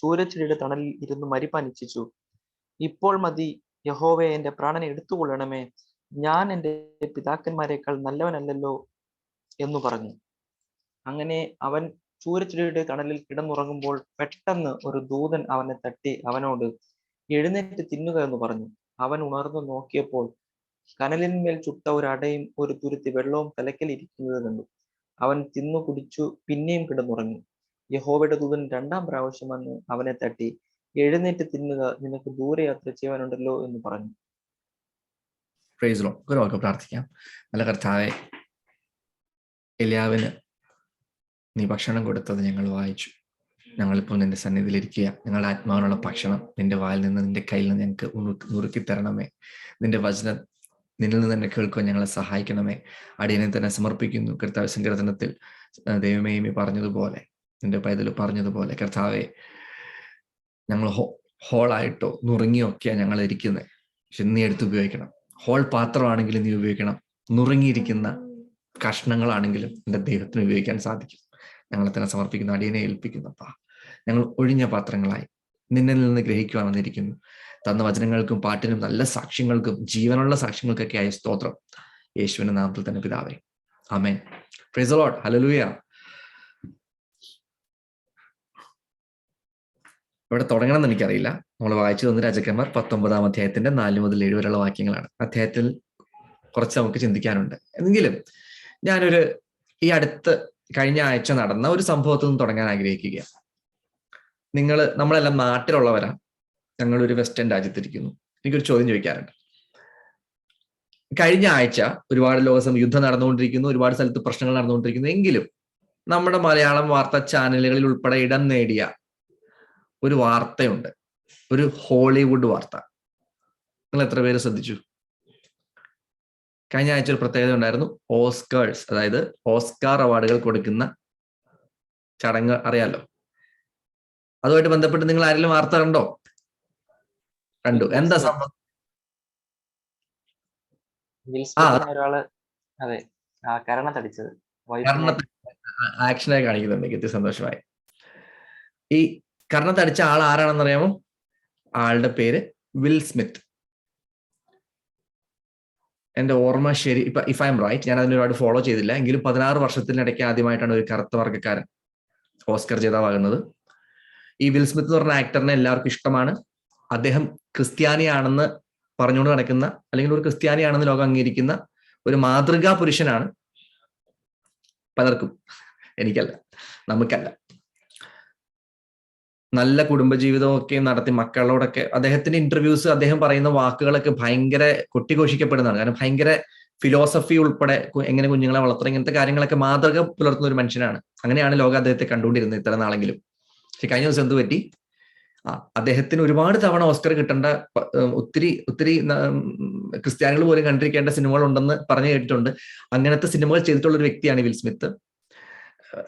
ചൂരച്ചെടിയുടെ തണലിൽ ഇരുന്ന് മരിപ്പാൻ ഇച്ഛിച്ചു. ഇപ്പോൾ മതി യഹോവേ, എന്റെ പ്രാണനെ എടുത്തുകൊള്ളണമേ, ഞാൻ എന്റെ പിതാക്കന്മാരെക്കാൾ നല്ലവനല്ലല്ലോ എന്നു പറഞ്ഞു. അങ്ങനെ അവൻ ചൂരച്ചെടിയുടെ തണലിൽ കിടന്നുറങ്ങുമ്പോൾ പെട്ടെന്ന് ഒരു ദൂതൻ അവനെ തട്ടി അവനോട്, എഴുന്നേറ്റ് തിന്നുക എന്ന് പറഞ്ഞു. അവൻ ഉണർന്നു നോക്കിയപ്പോൾ കനലിന്മേൽ ചുട്ട ഒരു അടയും ഒരു തുരുത്തി വെള്ളവും തലയ്ക്കൽ ഇരിക്കുന്നത് കണ്ടു. അവൻ തിന്നു കുടിച്ചു പിന്നെയും കിടന്നുറങ്ങി. യഹോവയുടെ ദൂതൻ 2-ാം പ്രാവശ്യം വന്ന് അവനെ തട്ടി, എഴുന്നേറ്റ് തിന്നുക, നിനക്ക് ദൂരയാത്ര ചെയ്യാനുണ്ടല്ലോ എന്ന് പറഞ്ഞു. Praise Lord. ഒരു വാക്ക് പ്രാർത്ഥിക്കാം. നല്ല കർത്താവേ, എലിയാവിന് നീ ഭക്ഷണം കൊടുത്തത് ഞങ്ങൾ വായിച്ചു. ഞങ്ങളിപ്പോൾ നിന്റെ സന്നിധിയിലിരിക്കുക. ഞങ്ങളുടെ ആത്മാവിനുള്ള ഭക്ഷണം നിന്റെ വായിൽ നിന്ന്, നിന്റെ കയ്യിൽ നിന്ന് ഞങ്ങൾക്ക് നുറുക്കി തരണമേ. നിന്റെ വചനം നിന്നിൽ നിന്ന് തന്നെ കേൾക്കുവാൻ ഞങ്ങളെ സഹായിക്കണമേ. അടിയനെ തന്നെ സമർപ്പിക്കുന്നു. കർത്താവ് സങ്കീർത്തനത്തിൽ ദൈവമേ പറഞ്ഞതുപോലെ, നിന്റെ പൈതൽ പറഞ്ഞതുപോലെ കർത്താവെ, ഞങ്ങൾ ഹോളായിട്ടോ നുറുങ്ങിയോ ഒക്കെയാണ് ഞങ്ങൾ ഇരിക്കുന്നത്. പക്ഷെ നീ എടുത്ത് ഉപയോഗിക്കണം. ഹോൾ പാത്രമാണെങ്കിലും നീ ഉപയോഗിക്കണം. നുറുങ്ങിയിരിക്കുന്ന കഷ്ണങ്ങളാണെങ്കിലും എൻ്റെ ദൈവത്തിന് ഉപയോഗിക്കാൻ സാധിക്കും. ഞങ്ങളെ തന്നെ സമർപ്പിക്കുന്നു. അടിയനെ ഏൽപ്പിക്കുന്നപ്പാ. ഞങ്ങൾ ഒഴിഞ്ഞ പാത്രങ്ങളായി നിന്നിൽ നിന്ന് ഗ്രഹിക്കുവാൻ വന്നിരിക്കുന്നു. തന്ന വചനങ്ങൾക്കും പാട്ടിനും നല്ല സാക്ഷ്യങ്ങൾക്കും ജീവനുള്ള സാക്ഷ്യങ്ങൾക്കൊക്കെ ആയ സ്തോത്രം. യേശുവിന്റെ നാമത്തിൽ തന്നെ പിതാവേ, ആമേൻ. Praise the Lord. ഹല്ലേലൂയ. ഇവിടെ തുടങ്ങണമെന്ന് എനിക്കറിയില്ല. നമ്മൾ വായിച്ചു തന്ന രാജാക്കന്മാർ 19-ാം അധ്യായത്തിന്റെ 4 മുതൽ 7 വരെയുള്ള വാക്യങ്ങളാണ്. അധ്യായത്തിൽ കുറച്ച് നമുക്ക് ചിന്തിക്കാനുണ്ട്. എങ്കിലും ഞാനൊരു ഈ അടുത്ത് കഴിഞ്ഞ ആഴ്ച നടന്ന ഒരു സംഭവത്തിൽ നിന്ന് തുടങ്ങാൻ ആഗ്രഹിക്കുകയാണ്. നമ്മളെല്ലാം നാട്ടിലുള്ളവരാ. ഞങ്ങളൊരു വെസ്റ്റേൺ രാജ്യത്തിരിക്കുന്നു. എനിക്കൊരു ചോദ്യം ചോദിക്കാറുണ്ട്. കഴിഞ്ഞ ആഴ്ച ഒരുപാട് യുദ്ധം നടന്നുകൊണ്ടിരിക്കുന്നു, ഒരുപാട് സ്ഥലത്ത് പ്രശ്നങ്ങൾ നടന്നുകൊണ്ടിരിക്കുന്നു. എങ്കിലും നമ്മുടെ മലയാളം വാർത്താ ചാനലുകളിൽ ഉൾപ്പെടെ ഇടം നേടിയ ഒരു വാർത്തയുണ്ട്, ഒരു ഹോളിവുഡ് വാർത്ത. നിങ്ങൾ എത്ര പേര് ശ്രദ്ധിച്ചു? കഴിഞ്ഞ ആഴ്ച ഒരു പ്രത്യേകത ഉണ്ടായിരുന്നു. ഓസ്കേഴ്സ്, അതായത് ഓസ്കാർ അവാർഡുകൾ കൊടുക്കുന്ന ചടങ്ങ് അറിയാലോ. അതുമായിട്ട് ബന്ധപ്പെട്ട് നിങ്ങൾ ആരെങ്കിലും വാർത്ത കണ്ടോ? കണ്ടു. എന്താ സംഭവം? ആക്ഷനായി കാണിക്കുന്നുണ്ട്. എനിക്ക് സന്തോഷമായി. ഈ കർണത്തടിച്ച ആൾ ആരാണെന്ന് അറിയാമോ? ആളുടെ പേര് വിൽ സ്മിത്ത്. എന്റെ ഓർമ്മ ശരി, ഇഫ് ഐ എം റൈറ്റ്, ഞാൻ അതിന് ഒരുപാട് ഫോളോ ചെയ്തില്ല, എങ്കിലും 16 വർഷത്തിനിടയ്ക്ക് ആദ്യമായിട്ടാണ് ഒരു കറുത്ത വർഗ്ഗക്കാരൻ ഓസ്കർ ജേതാവാകുന്നത്. ഈ വിൽ സ്മിത്ത് എന്ന് പറഞ്ഞ ആക്ടറിനെ എല്ലാവർക്കും ഇഷ്ടമാണ്. അദ്ദേഹം ക്രിസ്ത്യാനിയാണെന്ന് പറഞ്ഞുകൊണ്ട് നടക്കുന്ന, അല്ലെങ്കിൽ ഒരു ക്രിസ്ത്യാനിയാണെന്ന് ലോകം അംഗീകരിക്കുന്ന ഒരു മാതൃകാ പുരുഷനാണ് പലർക്കും. എനിക്കല്ല, നമുക്കല്ല. നല്ല കുടുംബജീവിതമൊക്കെ നടത്തി മക്കളോടൊക്കെ അദ്ദേഹത്തിന്റെ ഇന്റർവ്യൂസ്, അദ്ദേഹം പറയുന്ന വാക്കുകളൊക്കെ ഭയങ്കര കൊട്ടിഘോഷിക്കപ്പെടുന്നതാണ്. കാരണം ഭയങ്കര ഫിലോസഫി ഉൾപ്പെടെ എങ്ങനെ കുഞ്ഞുങ്ങളെ വളർത്തണം, ഇങ്ങനത്തെ കാര്യങ്ങളൊക്കെ മാതൃക പുലർത്തുന്ന ഒരു മനുഷ്യനാണ്. അങ്ങനെയാണ് ലോകം അദ്ദേഹത്തെ കണ്ടുകൊണ്ടിരുന്നത് ഇത്ര നാളെങ്കിലും. പക്ഷെ കഴിഞ്ഞ ദിവസം എന്ത് പറ്റി? അദ്ദേഹത്തിന് ഒരുപാട് തവണ ഓസ്കർ കിട്ടേണ്ട, ഒത്തിരി ക്രിസ്ത്യാനികൾ പോലും കണ്ടിരിക്കേണ്ട സിനിമകൾ ഉണ്ടെന്ന് പറഞ്ഞു കേട്ടിട്ടുണ്ട്. അങ്ങനത്തെ സിനിമകൾ ചെയ്തിട്ടുള്ള ഒരു വ്യക്തിയാണ് വിൽ സ്മിത്ത്.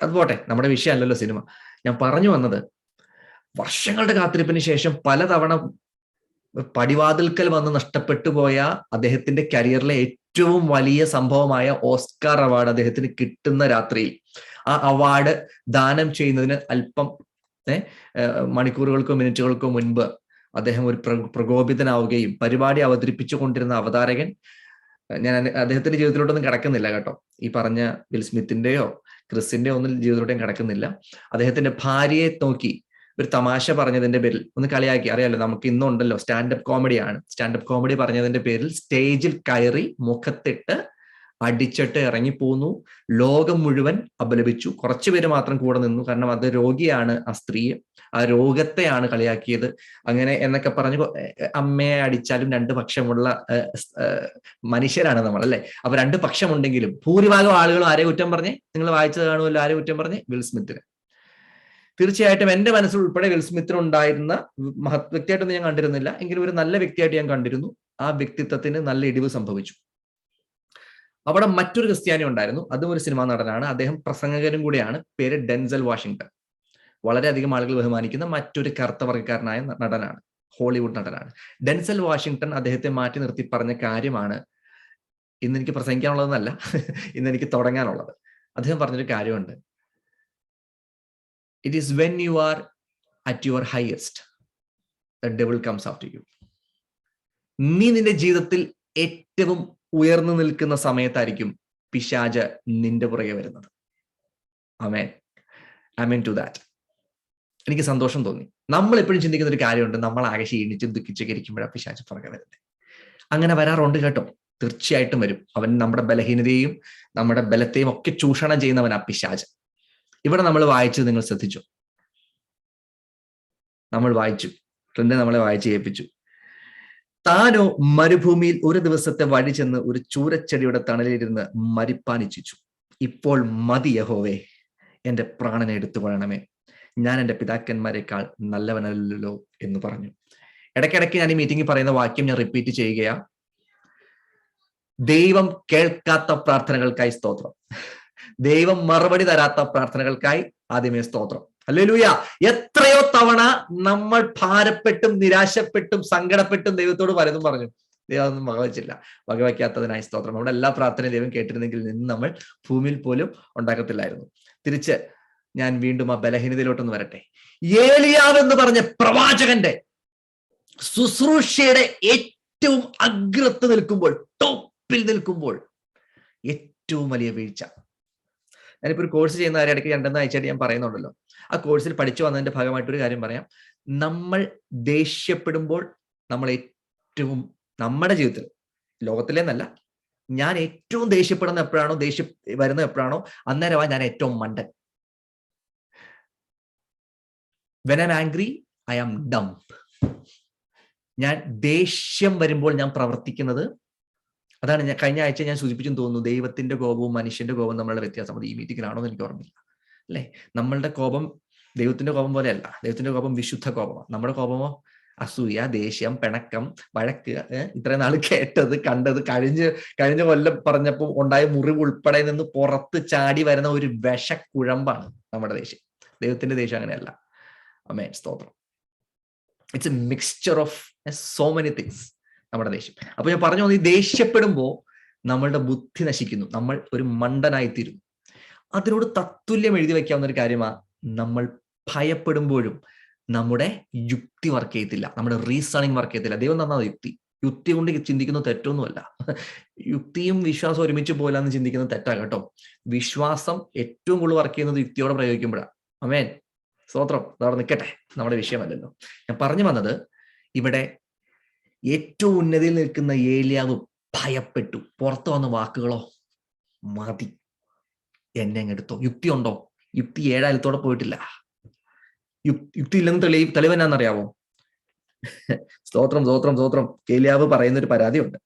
അത് പോട്ടെ, നമ്മുടെ വിഷയമല്ലല്ലോ സിനിമ. ഞാൻ പറഞ്ഞു വന്നത്, വർഷങ്ങളുടെ കാത്തിരിപ്പിന് ശേഷം പലതവണ പടിവാതിൽക്കൽ വന്ന് നഷ്ടപ്പെട്ടു പോയ അദ്ദേഹത്തിന്റെ കരിയറിലെ ഏറ്റവും വലിയ സംഭവമായ ഓസ്കാർ അവാർഡ് അദ്ദേഹത്തിന് കിട്ടുന്ന രാത്രിയിൽ, ആ അവാർഡ് ദാനം ചെയ്യുന്നതിന് അല്പം മണിക്കൂറുകൾക്കോ മിനിറ്റുകൾക്കോ മുൻപ് അദ്ദേഹം ഒരു പ്രകോപിതനാവുകയും പരിപാടി അവതരിപ്പിച്ചു കൊണ്ടിരുന്ന അവതാരകൻ, ഞാൻ അദ്ദേഹത്തിന്റെ ജീവിതത്തിലോട്ടൊന്നും കിടക്കുന്നില്ല കേട്ടോ, ഈ പറഞ്ഞ വിൽ സ്മിത്തിന്റെയോ ക്രിസിന്റെയോ ഒന്നും ജീവിതത്തിലോട്ടും കിടക്കുന്നില്ല. അദ്ദേഹത്തിന്റെ ഭാര്യയെ നോക്കി ഒരു തമാശ പറഞ്ഞതിന്റെ പേരിൽ ഒന്ന് കളിയാക്കി. അറിയാലോ, നമുക്ക് ഇന്നുണ്ടല്ലോ സ്റ്റാൻഡപ്പ് കോമഡിയാണ്. സ്റ്റാൻഡപ്പ് കോമഡി പറഞ്ഞതിന്റെ പേരിൽ സ്റ്റേജിൽ കയറി മുഖത്തിട്ട് അടിച്ചിട്ട് ഇറങ്ങിപ്പോന്നു. ലോകം മുഴുവൻ അപലപിച്ചു. കുറച്ചുപേര് മാത്രം കൂടെ നിന്നു, കാരണം അത് രോഗിയാണ്, ആ സ്ത്രീ, ആ രോഗത്തെയാണ് കളിയാക്കിയത്. അങ്ങനെ എന്നൊക്കെ പറഞ്ഞു. അമ്മയെ അടിച്ചാലും 2 പക്ഷമുള്ള മനുഷ്യരാണ് നമ്മൾ, അല്ലെ? അപ്പൊ 2 പക്ഷമുണ്ടെങ്കിലും ഭൂരിഭാഗം ആളുകളും ആരെ കുറ്റം പറഞ്ഞേ? നിങ്ങൾ വായിച്ചത് കാണുമല്ലോ, ആരെ കുറ്റം പറഞ്ഞേ? വിൽ സ്മിത്തിന്. തീർച്ചയായിട്ടും എന്റെ മനസ്സിൽ ഉൾപ്പെടെ വിൽ സ്മിത്തിന് ഉണ്ടായിരുന്ന മഹത് വ്യക്തിയായിട്ടൊന്നും ഞാൻ കണ്ടിരുന്നില്ല, എങ്കിലും ഒരു നല്ല വ്യക്തിയായിട്ട് ഞാൻ കണ്ടിരുന്നു. ആ വ്യക്തിത്വത്തിന് നല്ല ഇടിവ് സംഭവിച്ചു. അവിടെ മറ്റൊരു ക്രിസ്ത്യാനി ഉണ്ടായിരുന്നു, അതും ഒരു സിനിമാ നടനാണ്, അദ്ദേഹം പ്രസംഗകനും കൂടിയാണ്. പേര് ഡെൻസൽ വാഷിംഗ്ടൺ. വളരെയധികം ആളുകൾ ബഹുമാനിക്കുന്ന മറ്റൊരു കറുത്ത വർഗ്ഗക്കാരനായ നടനാണ്, ഹോളിവുഡ് നടനാണ്. ഡെൻസൽ വാഷിംഗ്ടൺ അദ്ദേഹത്തെ മാറ്റി നിർത്തി പറഞ്ഞ കാര്യമാണ് ഇന്ന് എനിക്ക് പ്രസംഗിക്കാനുള്ളതെന്നല്ല, ഇന്ന് എനിക്ക് തുടങ്ങാനുള്ളത്. അദ്ദേഹം പറഞ്ഞൊരു കാര്യമുണ്ട്. It is when you are at your highest, the devil comes after you. നീ നിന്റെ ജീവിതത്തിൽ ഏറ്റവും ഉയർന്നു നിൽക്കുന്ന സമയത്തായിരിക്കും പിശാച് നിന്റെ പുറകെ വരുന്നത്. ആമേൻ, ആമേൻ ടു ദാറ്റ്. എനിക്ക് സന്തോഷം തോന്നി. നമ്മൾ എപ്പോഴും ചിന്തിക്കുന്ന ഒരു കാര്യമുണ്ട്, നമ്മൾ ആകെ ക്ഷീണിച്ചും ദുഃഖിച്ചൊക്കെ ഇരിക്കുമ്പോഴാണ് പിശാച് പുറകെ വരുന്നത്. അങ്ങനെ വരാറുണ്ട് കേട്ടോ, തീർച്ചയായിട്ടും വരും. അവൻ നമ്മുടെ ബലഹീനതയും നമ്മുടെ ബലത്തെയും ഒക്കെ ചൂഷണം ചെയ്യുന്നവനാ പിശാച്. ഇവിടെ നമ്മൾ വായിച്ചത് നിങ്ങൾ ശ്രദ്ധിച്ചു, നമ്മൾ വായിച്ചു, നമ്മളെ വായിച്ച് കേൾപ്പിച്ചു. താനോ മരുഭൂമിയിൽ ഒരു ദിവസത്തെ വഴി ചെന്ന് ഒരു ചൂരച്ചെടിയുടെ തണലിലിരുന്ന് മരിപ്പാനിച്ഛിച്ചു. ഇപ്പോൾ മതി യഹോവേ, എന്റെ പ്രാണനെ എടുത്തുകൊള്ളണമേ, ഞാൻ എൻ്റെ പിതാക്കന്മാരെക്കാൾ നല്ലവനല്ലോ എന്ന് പറഞ്ഞു. ഇടയ്ക്കിടയ്ക്ക് ഞാൻ ഈ മീറ്റിംഗിൽ പറയുന്ന വാക്യം ഞാൻ റിപ്പീറ്റ് ചെയ്യുകയാ. ദൈവം കേൾക്കാത്ത പ്രാർത്ഥനകൾക്കായി സ്തോത്രം, ദൈവം മറുപടി തരാത്ത പ്രാർത്ഥനകൾക്കായി ആദ്യമേ സ്തോത്രം. ഹല്ലേലൂയ. എത്രയോ തവണ നമ്മൾ ഭാരപ്പെട്ടും നിരാശപ്പെട്ടും സങ്കടപ്പെട്ടും ദൈവത്തോട് പലതും പറഞ്ഞു, ദൈവം ഒന്നും വകവച്ചില്ല. വകവയ്ക്കാത്തതിനായി സ്തോത്രം. നമ്മുടെ എല്ലാ പ്രാർത്ഥനയും ദൈവം കേട്ടിരുന്നെങ്കിൽ നിന്ന് നമ്മൾ ഭൂമിയിൽ പോലും ഉണ്ടാക്കത്തില്ലായിരുന്നു. തിരിച്ച് ഞാൻ വീണ്ടും ആ ബലഹീനതയിലോട്ടൊന്ന് വരട്ടെ. ഏലിയാവ് എന്ന് പറഞ്ഞ പ്രവാചകന്റെ ശുശ്രൂഷയുടെ ഏറ്റവും അഗ്രത്ത് നിൽക്കുമ്പോൾ, ടോപ്പിൽ നിൽക്കുമ്പോൾ ഏറ്റവും വലിയ വീഴ്ച. ഞാനിപ്പോ ഒരു കോഴ്സ് ചെയ്യുന്ന കാര്യം ഇടയ്ക്ക് 2 ആഴ്ചയായിട്ട് ഞാൻ പറയുന്നുണ്ടല്ലോ. ആ കോഴ്സിൽ പഠിച്ചു വന്നതിന്റെ ഭാഗമായിട്ടൊരു കാര്യം പറയാം. നമ്മൾ ദേഷ്യപ്പെടുമ്പോൾ നമ്മൾ ഏറ്റവും, നമ്മുടെ ജീവിതത്തിൽ, ലോകത്തിലെന്നല്ല, ഞാൻ ഏറ്റവും ദേഷ്യപ്പെടുന്ന എപ്പോഴാണോ, ദേഷ്യം വരുന്ന എപ്പോഴാണോ, അന്നേരമാ ഞാൻ ഏറ്റവും മണ്ടൻ. When I'm angry, I am dumb. ഞാൻ ദേഷ്യം വരുമ്പോൾ ഞാൻ പ്രവർത്തിക്കുന്നത് അതാണ്. ഞാൻ കഴിഞ്ഞ ആഴ്ച ഞാൻ സൂചിപ്പിച്ചെന്ന് തോന്നുന്നു, ദൈവത്തിന്റെ കോപവും മനുഷ്യന്റെ കോപവും തമ്മിലുള്ള വ്യത്യാസം. അത് ഈ മീറ്റിംഗിലാണോ എന്ന് എനിക്ക് ഓർമ്മയില്ല, അല്ലെ? നമ്മളുടെ കോപം ദൈവത്തിന്റെ കോപം പോലെയല്ല. ദൈവത്തിന്റെ കോപം വിശുദ്ധ കോപമാണ്. നമ്മുടെ കോപമോ അസൂയ, ദേഷ്യം, പിണക്കം, വഴക്ക്, ഇത്രയും നാൾ കേട്ടത് കണ്ടത് കഴിഞ്ഞ കൊല്ലം പറഞ്ഞപ്പോൾ ഉണ്ടായ മുറിവ് ഉൾപ്പെടെ നിന്ന് പുറത്ത് ചാടി വരുന്ന ഒരു വിഷക്കുഴമ്പാണ് നമ്മുടെ ദേഷ്യം. ദൈവത്തിന്റെ ദേഷ്യം അങ്ങനെയല്ല. ആമേൻ, സ്തോത്രം. It's A mixture of so many things നമ്മുടെ ദേഷ്യം. അപ്പൊ ഞാൻ പറഞ്ഞു, ഈ ദേഷ്യപ്പെടുമ്പോ നമ്മളുടെ ബുദ്ധി നശിക്കുന്നു, നമ്മൾ ഒരു മണ്ടനായിത്തീരുന്നു. അതിനോട് തത്തുല്യം എഴുതി വെക്കാവുന്ന ഒരു കാര്യമാണ്, നമ്മൾ ഭയപ്പെടുമ്പോഴും നമ്മുടെ യുക്തി വർക്ക് ചെയ്യത്തില്ല, നമ്മുടെ റീസണിങ് വർക്ക് ചെയ്യത്തില്ല. ദൈവം തന്നത് യുക്തി കൊണ്ട് ചിന്തിക്കുന്നത് തെറ്റൊന്നുമല്ല. യുക്തിയും വിശ്വാസം ഒരുമിച്ച് പോലാന്ന് ചിന്തിക്കുന്നത് തെറ്റാ കേട്ടോ. വിശ്വാസം ഏറ്റവും കൂടുതൽ വർക്ക് ചെയ്യുന്നത് യുക്തിയോടെ പ്രയോഗിക്കുമ്പോഴാണ്. ആമേൻ, സ്തോത്രം. അതവിടെ നിൽക്കട്ടെ, നമ്മുടെ വിഷയമല്ലല്ലോ. ഞാൻ പറഞ്ഞു വന്നത്, ഇവിടെ ഏറ്റവും ഉന്നതിയിൽ നിൽക്കുന്ന ഏലിയാവ് ഭയപ്പെട്ടു. പുറത്തു വന്ന വാക്കുകളോ, മതി, എന്നെ അങ്ങെടുത്തോ. യുക്തി ഉണ്ടോ? യുക്തി 7 അയലത്തോടെ പോയിട്ടില്ല. യുക്തി ഇല്ലെന്ന് തെളിവ് എന്നാന്നറിയാവോ? സ്തോത്രം, സ്തോത്രം, സ്തോത്രം. ഏലിയാവ് പറയുന്നൊരു പരാതിയുണ്ട്.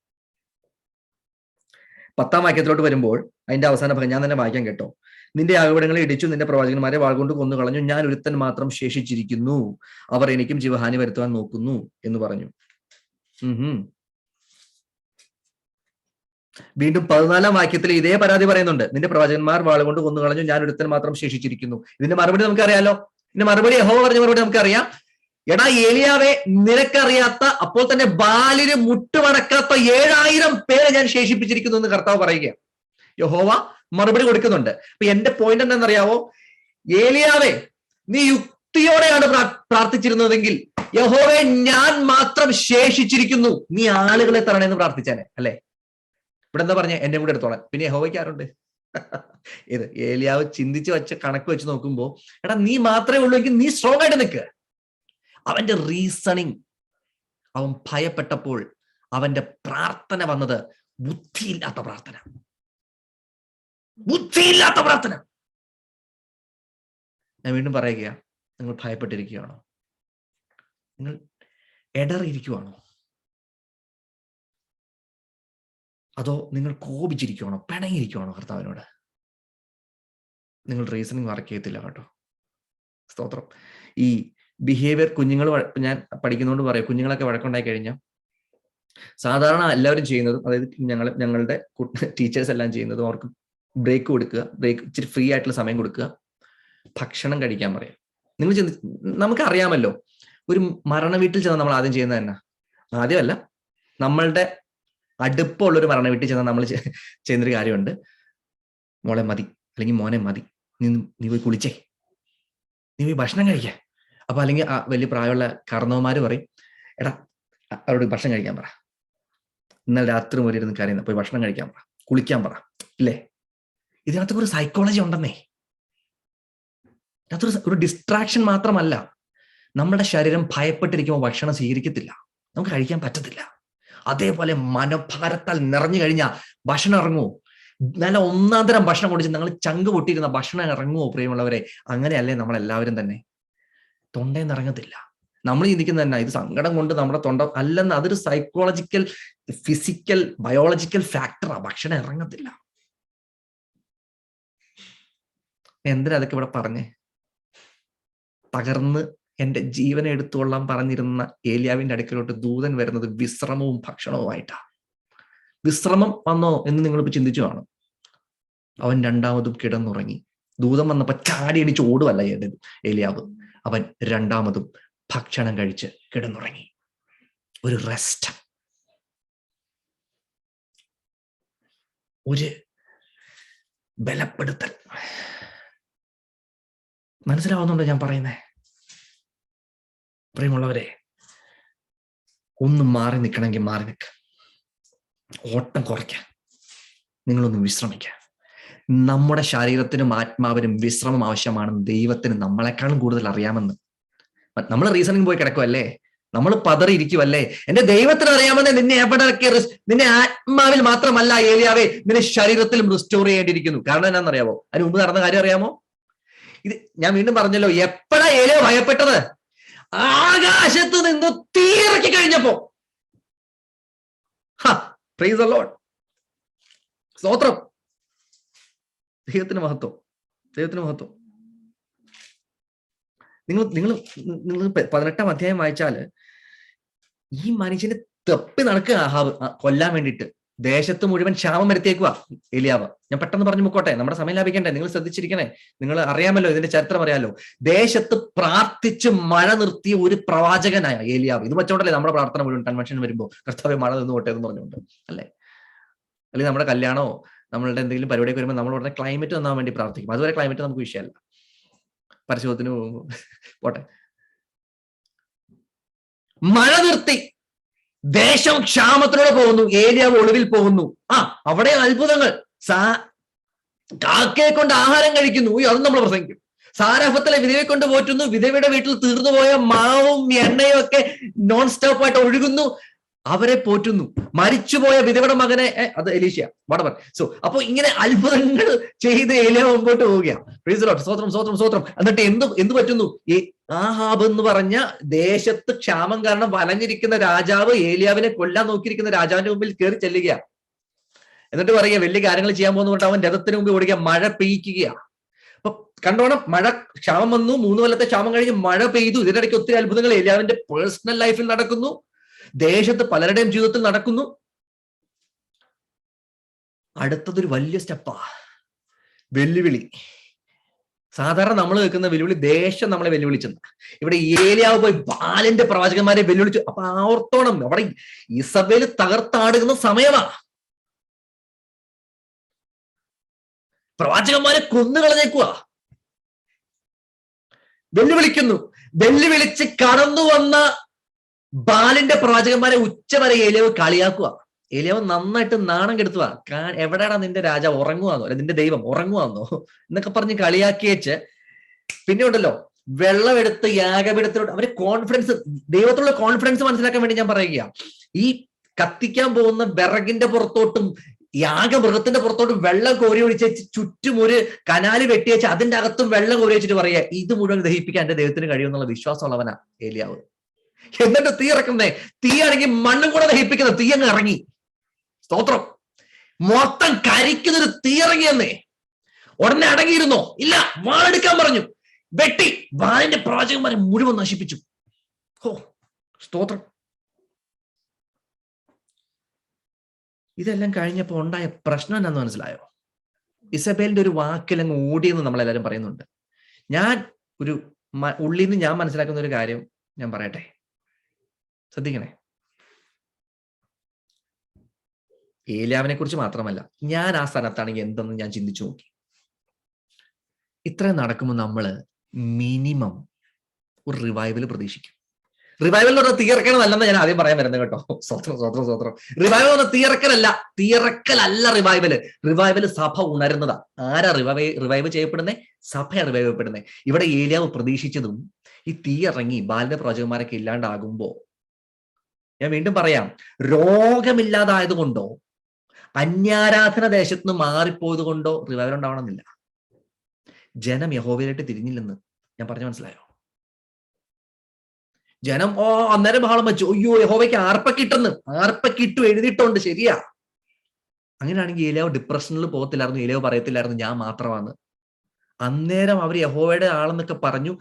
10-ാം വാക്യത്തിലോട്ട് വരുമ്പോൾ അതിന്റെ അവസാന ഭാഗം ഞാൻ തന്നെ വായിക്കാൻ കേട്ടോ. നിന്റെ യാഗപീഠങ്ങളെ ഇടിച്ചു, നിന്റെ പ്രവാചകന്മാരെ വാൾ കൊണ്ട് കൊന്നു കളഞ്ഞു, ഞാൻ ഒരുത്തൻ മാത്രം ശേഷിച്ചിരിക്കുന്നു, അവർ എനിക്കും ജീവഹാനി വരുത്തുവാൻ നോക്കുന്നു എന്ന് പറഞ്ഞു. വീണ്ടും 14-ാം വാക്യത്തിൽ ഇതേ പരാതി പറയുന്നുണ്ട്. നിന്റെ പ്രവാചകന്മാർ വാൾ കൊണ്ട് കൊന്നു കളഞ്ഞു, ഞാൻ ഒരുത്തൻ മാത്രം ശേഷിച്ചിരിക്കുന്നു. ഇതിന്റെ മറുപടി നമുക്കറിയാലോ. ഇതിന്റെ മറുപടി യഹോവ പറഞ്ഞ മറുപടി നമുക്കറിയാം. എടാ ഏലിയാവേ, നിനക്കറിയാത്ത, അപ്പോൾ തന്നെ ബാലിന് മുട്ടുമടക്കാത്ത 7000 പേരെ ഞാൻ ശേഷിപ്പിച്ചിരിക്കുന്നു എന്ന് കർത്താവ് പറയുകയാണ്. യഹോവ മറുപടി കൊടുക്കുന്നുണ്ട്. അപ്പൊ എന്റെ പോയിന്റ് എന്താണെന്നറിയാവോ? ഏലിയാവേ, നീ യുക്തിയോടെയാണ് പ്രാർത്ഥിച്ചിരുന്നതെങ്കിൽ യഹോവേ, ഞാൻ മാത്രം ശേഷിച്ചിരിക്കുന്നു, നീ ആളുകളെ തരണമെന്ന് പ്രാർത്ഥിച്ചാനെ, അല്ലെ? ഇവിടെ എന്താ പറഞ്ഞ? എന്റെ കൂടെ എടുത്തോളാം. പിന്നെ യഹോവയ്ക്ക് ആരുണ്ട്? ഇത് ഏലിയാവ് ചിന്തിച്ച് വെച്ച കണക്ക് വെച്ച് നോക്കുമ്പോ, എടാ നീ മാത്രമേ ഉള്ളൂ എങ്കിൽ നീ സ്ട്രോങ് ആയിട്ട് നിൽക്കുക. അവന്റെ റീസണിങ്, അവൻ ഭയപ്പെട്ടപ്പോൾ അവന്റെ പ്രാർത്ഥന വന്നത് ബുദ്ധിയില്ലാത്ത പ്രാർത്ഥന. ബുദ്ധിയില്ലാത്ത പ്രാർത്ഥന. ഞാൻ വീണ്ടും പറയുക, നിങ്ങൾ ഭയപ്പെട്ടിരിക്കുകയാണോ? നിങ്ങൾ ഇടറിയിരിക്കുവാണോ? അതോ നിങ്ങൾ കോപിച്ചിരിക്കുവാണോ? പിണങ്ങിയിരിക്കുവാണോ കർത്താവിനോട്? നിങ്ങൾ റീസണിങ് വർക്ക് ചെയ്യത്തില്ല കേട്ടോ. സ്തോത്രം. ഈ ബിഹേവിയർ കുഞ്ഞുങ്ങൾ, ഞാൻ പഠിക്കുന്നതുകൊണ്ട് പറയാം, കുഞ്ഞുങ്ങളൊക്കെ വഴക്കുണ്ടായി കഴിഞ്ഞാൽ സാധാരണ എല്ലാവരും ചെയ്യുന്നതും, അതായത് ഞങ്ങളുടെ ടീച്ചേഴ്സ് എല്ലാം ചെയ്യുന്നതും, അവർക്ക് ബ്രേക്ക് കൊടുക്കുക, ഇച്ചിരി ഫ്രീ ആയിട്ടുള്ള സമയം കൊടുക്കുക, ഭക്ഷണം കഴിക്കാൻ പറയാം. നിങ്ങൾ നമുക്കറിയാമല്ലോ, ഒരു മരണ വീട്ടിൽ ചെന്നാൽ നമ്മൾ ആദ്യം ചെയ്യുന്നത് തന്നെ, ആദ്യമല്ല, നമ്മളുടെ അടുപ്പമുള്ളൊരു മരണ വീട്ടിൽ ചെന്നാൽ നമ്മൾ ചെയ്യുന്നൊരു കാര്യമുണ്ട്. മോളെ മതി, അല്ലെങ്കിൽ മോനെ മതി, നീ പോയി കുളിച്ചേ, നീ പോയി ഭക്ഷണം കഴിക്കേ, അപ്പൊ അല്ലെങ്കിൽ ആ വലിയ പ്രായമുള്ള കാരണവന്മാര് പറയും, എടാ അവരോട് ഭക്ഷണം കഴിക്കാൻ പറ, ഇന്നലെ രാത്രി മുതൽ ഇരുന്ന് കരയുന്ന, പോയി ഭക്ഷണം കഴിക്കാൻ പറ, കുളിക്കാൻ പറ, ഇല്ലേ? ഇതിനകത്ത് ഒരു സൈക്കോളജി ഉണ്ടെന്നേ. ഇതിനകത്തൊരു ഒരു ഡിസ്ട്രാക്ഷൻ മാത്രമല്ല. നമ്മുടെ ശരീരം ഭയപ്പെട്ടിരിക്കുമ്പോൾ ഭക്ഷണം സ്വീകരിക്കത്തില്ല, നമുക്ക് കഴിക്കാൻ പറ്റത്തില്ല. അതേപോലെ മനോഭാരത്താൽ നിറഞ്ഞു കഴിഞ്ഞാൽ ഭക്ഷണം ഇറങ്ങുമോ? നല്ല ഒന്നാം തരം ഭക്ഷണം കുടിച്ച് നിങ്ങൾ ചങ്ക് പൊട്ടിയിരുന്ന ഭക്ഷണം ഇറങ്ങുമോ പ്രിയമുള്ളവരെ? അങ്ങനെയല്ലേ നമ്മളെല്ലാവരും തന്നെ. തൊണ്ടയിൽ ഇറങ്ങത്തില്ല. നമ്മൾ ചിന്തിക്കുന്നത് തന്നെ ഇത് സങ്കടം കൊണ്ട് നമ്മുടെ തൊണ്ട അല്ലെന്ന്. അതൊരു സൈക്കോളജിക്കൽ, ഫിസിക്കൽ, ബയോളജിക്കൽ ഫാക്ടറാ. ഭക്ഷണം ഇറങ്ങത്തില്ല. എന്തിനാ അതൊക്കെ ഇവിടെ പറഞ്ഞേ? തകർന്ന് എന്റെ ജീവനെ എടുത്തുകൊള്ളാൻ പറഞ്ഞിരുന്ന ഏലിയാവിന്റെ അടുക്കലോട്ട് ദൂതൻ വരുന്നത് വിശ്രമവും ഭക്ഷണവുമായിട്ടാ. വിശ്രമം വന്നോ എന്ന് നിങ്ങളിപ്പോ ചിന്തിച്ചു കാണും. അവൻ രണ്ടാമതും കിടന്നുറങ്ങി. ദൂതൻ വന്നപ്പോ ചാടിയടിച്ച് ഓടുവല്ല ഏലിയാവ്. അവൻ രണ്ടാമതും ഭക്ഷണം കഴിച്ച് കിടന്നുറങ്ങി. ഒരു റെസ്റ്റ്, ഒരു ബലപ്പെടുത്തൽ. മനസ്സിലാവുന്നുണ്ടോ ഞാൻ പറയുന്നേ? പ്രിയമുള്ളവരെ, ഒന്ന് മാറി നിൽക്കണമെങ്കിൽ മാറി നിൽക്കുക. ഓട്ടം കുറയ്ക്കുക. നിങ്ങളൊന്ന് വിശ്രമിക്കുക. നമ്മുടെ ശരീരത്തിനും ആത്മാവിനും വിശ്രമം ആവശ്യമാണെന്ന് ദൈവത്തിന് നമ്മളെക്കാളും കൂടുതൽ അറിയാമെന്ന്. നമ്മൾ റീസണിങ് പോയി കിടക്കുമല്ലേ, നമ്മൾ പതറിയിരിക്കുമല്ലേ. എന്റെ ദൈവത്തിന് അറിയാമെന്ന് നിന്നെ എവിടെയൊക്കെ, നിന്നെ ആത്മാവിൽ മാത്രമല്ല ഏലിയാവേ, നിന്നെ ശരീരത്തിലും റിസ്റ്റോർ ചെയ്യേണ്ടിയിരിക്കുന്നു. കാരണം എന്നാണെന്നറിയാമോ? അതിന് മുമ്പ് നടന്ന കാര്യം അറിയാമോ? ഇത് ഞാൻ വീണ്ടും പറഞ്ഞല്ലോ. എപ്പോഴാ ഏലിയ ഭയപ്പെട്ടത്? ആകാശത്ത് നിന്ന് തീയിറക്കി കഴിഞ്ഞപ്പോ. Price the Lord. സ്തോത്രം. ദൈവത്തിന് മഹത്വം, ദൈവത്തിന് മഹത്വം. നിങ്ങൾ 18-ാം അധ്യായം വായിച്ചാല് ഈ മനുഷ്യന് തപ്പി നടക്കുക ആഹാബ് കൊല്ലാൻ വേണ്ടിയിട്ട്. ദേശത്ത് മുഴുവൻ ക്ഷാമം വരുത്തിയേക്കുക ഏലിയാവ്. ഞാൻ പെട്ടെന്ന് പറഞ്ഞു മുക്കോട്ടെ, നമ്മുടെ സമയം ലാഭിക്കണ്ടേ. നിങ്ങൾ ശ്രദ്ധിച്ചിരിക്കണേ. നിങ്ങൾ അറിയാമല്ലോ, ഇതിന്റെ ചരിത്രം അറിയാലോ. ദേശത്ത് പ്രാർത്ഥിച്ച് മഴ നിർത്തിയ ഒരു പ്രവാചകനായ ഏലിയാവ്. ഇത് വെച്ചോണ്ടല്ലേ നമ്മുടെ പ്രാർത്ഥന മുഴുവൻ കൺവെൻഷൻ വരുമ്പോൾ കർത്താവേ മഴ നിന്ന് പോട്ടെ എന്ന് പറഞ്ഞുകൊണ്ട്, അല്ലേ? അല്ലെങ്കിൽ നമ്മുടെ കല്യാണമോ നമ്മളുടെ എന്തെങ്കിലും പരിപാടിയൊക്കെ വരുമ്പോൾ നമ്മൾ ഉടനെ ക്ലൈമറ്റ് നന്നാൻ വേണ്ടി പ്രാർത്ഥിക്കും. അതുവരെ ക്ലൈമറ്റ് നമുക്ക് വിഷയമല്ല. പരിശോധന പോട്ടെ. മഴ നിർത്തി, ദേശം ക്ഷാമത്തിലൂടെ പോകുന്നു, ഏലിയാവ് ഒളിവിൽ പോകുന്നു. അവിടെ അത്ഭുതങ്ങൾ. കാക്കയെ കൊണ്ട് ആഹാരം കഴിക്കുന്നു. അതും നമ്മൾ പ്രസംഗിക്കും. സാരഫത്തിലെ വിധവയെ കൊണ്ട് പോറ്റുന്നു. വിധവയുടെ വീട്ടിൽ തീർന്നുപോയ മാവും എണ്ണയും ഒക്കെ നോൺ സ്റ്റോപ്പ് ആയിട്ട് ഒഴുകുന്നു. അവരെ പോറ്റുന്നു. മരിച്ചുപോയ വിധവയുടെ മകനെ, അത് എലീശ, വടവർ. സോ അപ്പൊ ഇങ്ങനെ അത്ഭുതങ്ങൾ ചെയ്ത് ഏലിയാവ് മുമ്പോട്ട് പോവുകയാണ്. Price the Lord. സ്തോത്രം, സ്തോത്രം, സ്തോത്രം. എന്നിട്ട് എന്ത് പറ്റുന്നു? ഈ ആഹാബ് എന്ന് പറഞ്ഞ ദേശത്ത് ക്ഷാമം കാരണം വലഞ്ഞിരിക്കുന്ന രാജാവ് ഏലിയാവിനെ കൊല്ലാൻ നോക്കിയിരിക്കുന്ന രാജാവിന്റെ മുമ്പിൽ കയറി ചെല്ലുകയാണ്. എന്നിട്ട് പറയുക, വലിയ കാര്യങ്ങൾ ചെയ്യാൻ പോകുന്ന പറഞ്ഞിട്ട് അവൻ രഥത്തിന് മുമ്പിൽ ഓടിക്കുക, മഴ പെയ്യിക്കുകയാണ്. അപ്പൊ കണ്ടോണം, മഴ, ക്ഷാമം വന്നു. 3 കൊല്ലത്തെ ക്ഷാമം കഴിഞ്ഞ് മഴ പെയ്തു. ഇതിനിടയ്ക്ക് ഒത്തിരി അത്ഭുതങ്ങൾ ഏലിയാവിന്റെ പേഴ്സണൽ ലൈഫിൽ നടക്കുന്നു. ദേശത്ത് പലരുടെയും ജീവിതത്തിൽ നടക്കുന്നു. അടുത്തതൊരു വലിയ സ്റ്റെപ്പാ, വെല്ലുവിളി. സാധാരണ നമ്മൾ കേൾക്കുന്ന വെല്ലുവിളി ദേശം നമ്മളെ വെല്ലുവിളിച്ചെന്ന്. ഇവിടെ ഏലിയാവ് പോയി ബാലിന്റെ പ്രവാചകന്മാരെ വെല്ലുവിളിച്ചു. അപ്പൊ ഓർത്തോണം, അവിടെ ഇസബേല് തകർത്താടുന്ന സമയമാ. പ്രവാചകന്മാരെ കൊന്നുകളഞ്ഞേക്കുക. വെല്ലുവിളിക്കുന്നു. വെല്ലുവിളിച്ച് കടന്നു വന്ന ബാലിന്റെ പ്രവാചകന്മാരെ ഉച്ചവരെ ഏലിയാവ് കളിയാക്കുക. ഏലിയാവ് നന്നായിട്ട് നാണം കെടുത്തുക. എവിടെയാണ് നിന്റെ രാജാവ്? ഉറങ്ങുവാന്നോ? അല്ലെ നിന്റെ ദൈവം ഉറങ്ങുവാന്നോ എന്നൊക്കെ പറഞ്ഞ് കളിയാക്കിയേച്ച് പിന്നെ ഉണ്ടല്ലോ, വെള്ളമെടുത്ത് യാഗപീഠത്തിലോട്ട് അവര് കോൺഫിഡൻസ്, ദൈവത്തിലുള്ള കോൺഫിഡൻസ് മനസ്സിലാക്കാൻ വേണ്ടി ഞാൻ പറയുക. ഈ കത്തിക്കാൻ പോകുന്ന വിറകിന്റെ പുറത്തോട്ടും യാഗമൃഗത്തിന്റെ പുറത്തോട്ടും വെള്ളം കോരി ഒഴിച്ച് ചുറ്റും ഒരു കനാല് വെട്ടിവെച്ച് അതിന്റെ അകത്തും വെള്ളം കോരി വെച്ചിട്ട് പറയുക, ഇത് മുഴുവൻ ദഹിപ്പിക്കാൻ എന്റെ ദൈവത്തിന് കഴിയുമെന്നുള്ള വിശ്വാസമുള്ളവനാ ഏലിയാവ്. എന്നിട്ട് തീ ഇറക്കുന്നേ. തീയാണെങ്കിൽ മണ്ണും കൂടെ ദഹിപ്പിക്കുന്ന തീ അങ്ങ് ഇറങ്ങി. സ്തോത്രം. മൊത്തം കരിക്കുന്നൊരു തീ ഇറങ്ങിയെന്നേ. ഉടനെ അടങ്ങിയിരുന്നോ? ഇല്ല, വാളെടുക്കാൻ പറഞ്ഞു. വെട്ടി ബാലിന്റെ പ്രവാചകന്മാരെ മുഴുവൻ നശിപ്പിച്ചു. സ്തോത്രം. ഇതെല്ലാം കഴിഞ്ഞപ്പോ ഉണ്ടായ പ്രശ്നം എന്നാന്ന് മനസ്സിലായോ? ഇസബേലിന്റെ ഒരു വാക്കിലങ്ങ് ഓടിയെന്ന് നമ്മളെല്ലാരും പറയുന്നുണ്ട്. ഞാൻ ഒരു ഉള്ളിൽ നിന്ന് ഞാൻ മനസ്സിലാക്കുന്ന ഒരു കാര്യം ഞാൻ പറയട്ടെ, ശ്രദ്ധിക്കണേ. ഏലിയാവിനെ കുറിച്ച് മാത്രമല്ല, ഞാൻ ആ സ്ഥാനത്താണെങ്കിൽ എന്തെന്ന് ഞാൻ ചിന്തിച്ചു നോക്കി. ഇത്രയും നടക്കുമ്പോൾ നമ്മള് മിനിമം ഒരു റിവൈവൽ പ്രതീക്ഷിക്കും. റിവൈവൽ എന്ന് പറഞ്ഞാൽ തീയറക്കലല്ലെന്ന് ഞാൻ ആദ്യം പറയാൻ വരുന്നത് കേട്ടോ. സ്വത്രം. റിവൈവൽ എന്ന് പറഞ്ഞാൽ തീയറക്കലല്ല റിവൈവല്. റിവൈവല് സഭ ഉണരുന്നതാ. ആരാ റിവൈവ് ചെയ്യപ്പെടുന്നേ? സഭയാണ് റിവൈവ് ചെയ്യപ്പെടുന്നത്. ഇവിടെ ഏലിയാവ് പ്രതീക്ഷിച്ചതും ഈ തീയിറങ്ങി ബാലിന്റെ പ്രവചകന്മാരൊക്കെ ഇല്ലാണ്ടാകുമ്പോ, ഞാൻ വീണ്ടും പറയാം, രോഗമില്ലാതായത് കൊണ്ടോ അന്യാരാധന ദേശത്ത് നിന്ന് മാറിപ്പോയത് കൊണ്ടോ റിവൈവൽ ഉണ്ടാവണമെന്നില്ല. ജനം യഹോവയിലേക്ക് തിരിഞ്ഞില്ലെന്ന് ഞാൻ പറഞ്ഞു, മനസ്സിലായോ? ജനം അന്നേരം ബഹളം വെച്ചു, അയ്യോ യഹോവയ്ക്ക് ആർപ്പക്കിട്ടു എഴുതിയിട്ടുണ്ട്, ശരിയാ. അങ്ങനെയാണെങ്കിൽ ഏലിയാവ് ഡിപ്രഷനിൽ പോകത്തില്ലായിരുന്നു. ഏലിയാവ് പറയത്തില്ലായിരുന്നു ഞാൻ മാത്രമാണ്. അന്നേരം അവർ യഹോവയുടെ ആളെന്നൊക്കെ പറഞ്ഞു,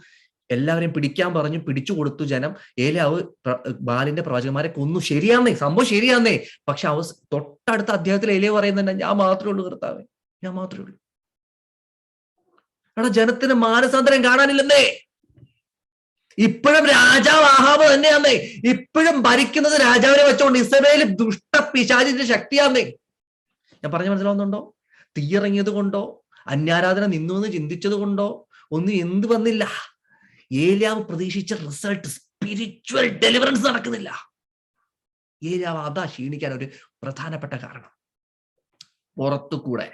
എല്ലാവരെയും പിടിക്കാൻ പറഞ്ഞു, പിടിച്ചു കൊടുത്തു ജനം. ഏലിയാവ് ബാലിന്റെ പ്രവചകന്മാരെ കൊന്നു. ശരിയാന്നേ, സംഭവം ശരിയാന്നേ. പക്ഷെ തൊട്ടടുത്ത അധ്യായത്തിൽ ഏലിയാവ് പറയുന്നുണ്ട്, ഞാൻ മാത്രമേ ഉള്ളൂ കർത്താവേ, ഞാൻ മാത്രമേ ഉള്ളൂ. എടാ, ജനത്തിന് മാനസാന്തരം കാണാനില്ലെന്നേ. ഇപ്പോഴും രാജാവ് ആഹാബ് തന്നെയാന്നേ. ഇപ്പോഴും ഭരിക്കുന്നത് രാജാവിനെ വെച്ചോണ്ട്. ഇസ്രായേൽ ദുഷ്ട പിശാചിന്റെ ശക്തിയാന്നേ. ഞാൻ പറഞ്ഞു മനസ്സിലാവുന്നുണ്ടോ? തീയിറങ്ങിയത് കൊണ്ടോ അന്യാരാധന നിന്നു എന്ന് ചിന്തിച്ചത് കൊണ്ടോ ഒന്നും എന്ത് വന്നില്ല. ഏലിയാവ് പ്രതീക്ഷിച്ച റിസൾട്ട്, സ്പിരിച്വൽ ഡെലിവറൻസ് നടക്കുന്നില്ല. ഏലിയാവ് അതാ ക്ഷീണിക്കാൻ ഒരു പ്രധാനപ്പെട്ട കാരണം. പുറത്തുകൂടെ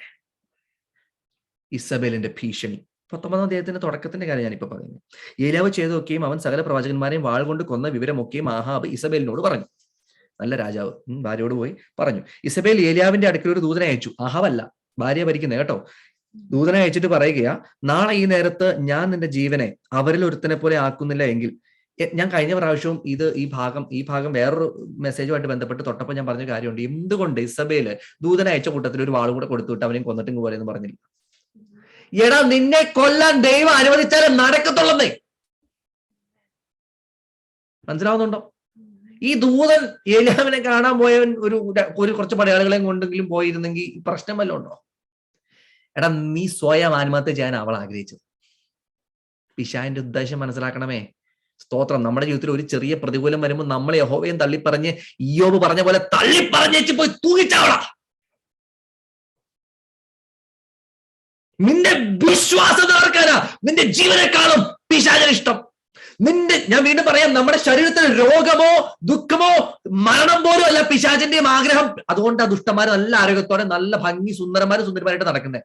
ഇസബേലിന്റെ ഭീഷണി. 19-ാം അധ്യായത്തിന്റെ തുടക്കത്തിന്റെ കാര്യം ഞാനിപ്പോ പറയുന്നു. ഏലിയാവ് ചെയ്തൊക്കെയും അവൻ സകല പ്രവാചകന്മാരെയും വാൾ കൊണ്ട് കൊന്ന വിവരമൊക്കെയും ആഹാബ് ഇസബേലിനോട് പറഞ്ഞു. നല്ല രാജാവ് ഭാര്യയോട് പോയി പറഞ്ഞു. ഇസബേൽ ഏലിയാവിന്റെ അടുക്കൽ ഒരു ദൂതനെ അയച്ചു. ആഹാബല്ല, ഭാര്യ ഭരിക്കുന്നത് കേട്ടോ. ദൂതനെ അയച്ചിട്ട് പറയുകയാ, നാളെ ഈ നേരത്ത് ഞാൻ നിന്റെ ജീവനെ അവരിൽ ഒരുത്തനെ പോലെ ആക്കുന്നില്ല എങ്കിൽ. ഞാൻ കഴിഞ്ഞ പ്രാവശ്യവും ഈ ഭാഗം വേറൊരു മെസ്സേജുമായിട്ട് ബന്ധപ്പെട്ട് തൊട്ടപ്പോൾ ഞാൻ പറഞ്ഞ കാര്യമുണ്ട്. എന്തുകൊണ്ട് ഇസബേല് ദൂതനെ അയച്ച കൂട്ടത്തിൽ ഒരു വാൾ കൂടെ കൊടുത്തുവിട്ട് അവനെയും കൊന്നിട്ടും പോലെ എന്ന് പറഞ്ഞില്ല? എടാ, നിന്നെ കൊല്ലാൻ ദൈവം അനുവദിച്ചാലേ നടക്കത്തുള്ളന്നേ. മനസ്സിലാവുന്നുണ്ടോ? ഈ ദൂതൻ ഏലിയാവിനെ കാണാൻ പോയവൻ ഒരു കുറച്ച് പടയാളികളെയും കൊണ്ടെങ്കിലും പോയിരുന്നെങ്കിൽ പ്രശ്നം വല്ലതും ഉണ്ടോ? എടാ, നീ സ്വയം ആത്മഹത്യ ചെയ്യാൻ അവൾ ആഗ്രഹിച്ചത്. പിശാചിന്റെ ഉദ്ദേശം മനസ്സിലാക്കണമേ. സ്തോത്രം. നമ്മുടെ ജീവിതത്തിൽ ഒരു ചെറിയ പ്രതികൂലം വരുമ്പോൾ നമ്മളെ യഹോവയും തള്ളിപ്പറഞ്ഞ് ഇയ്യോബ് പറഞ്ഞ പോലെ തള്ളിപ്പറഞ്ഞേച്ച് പോയി തൂങ്ങിച്ചാവളാ. നിന്റെ വിശ്വാസം തകർക്കാനാ നിന്റെ ജീവനേക്കാളും പിശാചിന് ഇഷ്ടം. ഞാൻ വീണ്ടും പറയാം, നമ്മുടെ ശരീരത്തിൽ രോഗമോ ദുഃഖമോ മരണം പോലും അല്ല പിശാചിന്റെയും ആഗ്രഹം. അതുകൊണ്ട് ആ ദുഷ്ടന്മാര് നല്ല ആരോഗ്യത്തോടെ നല്ല ഭംഗി സുന്ദരന്മാരായിട്ട് നടക്കുന്നത്.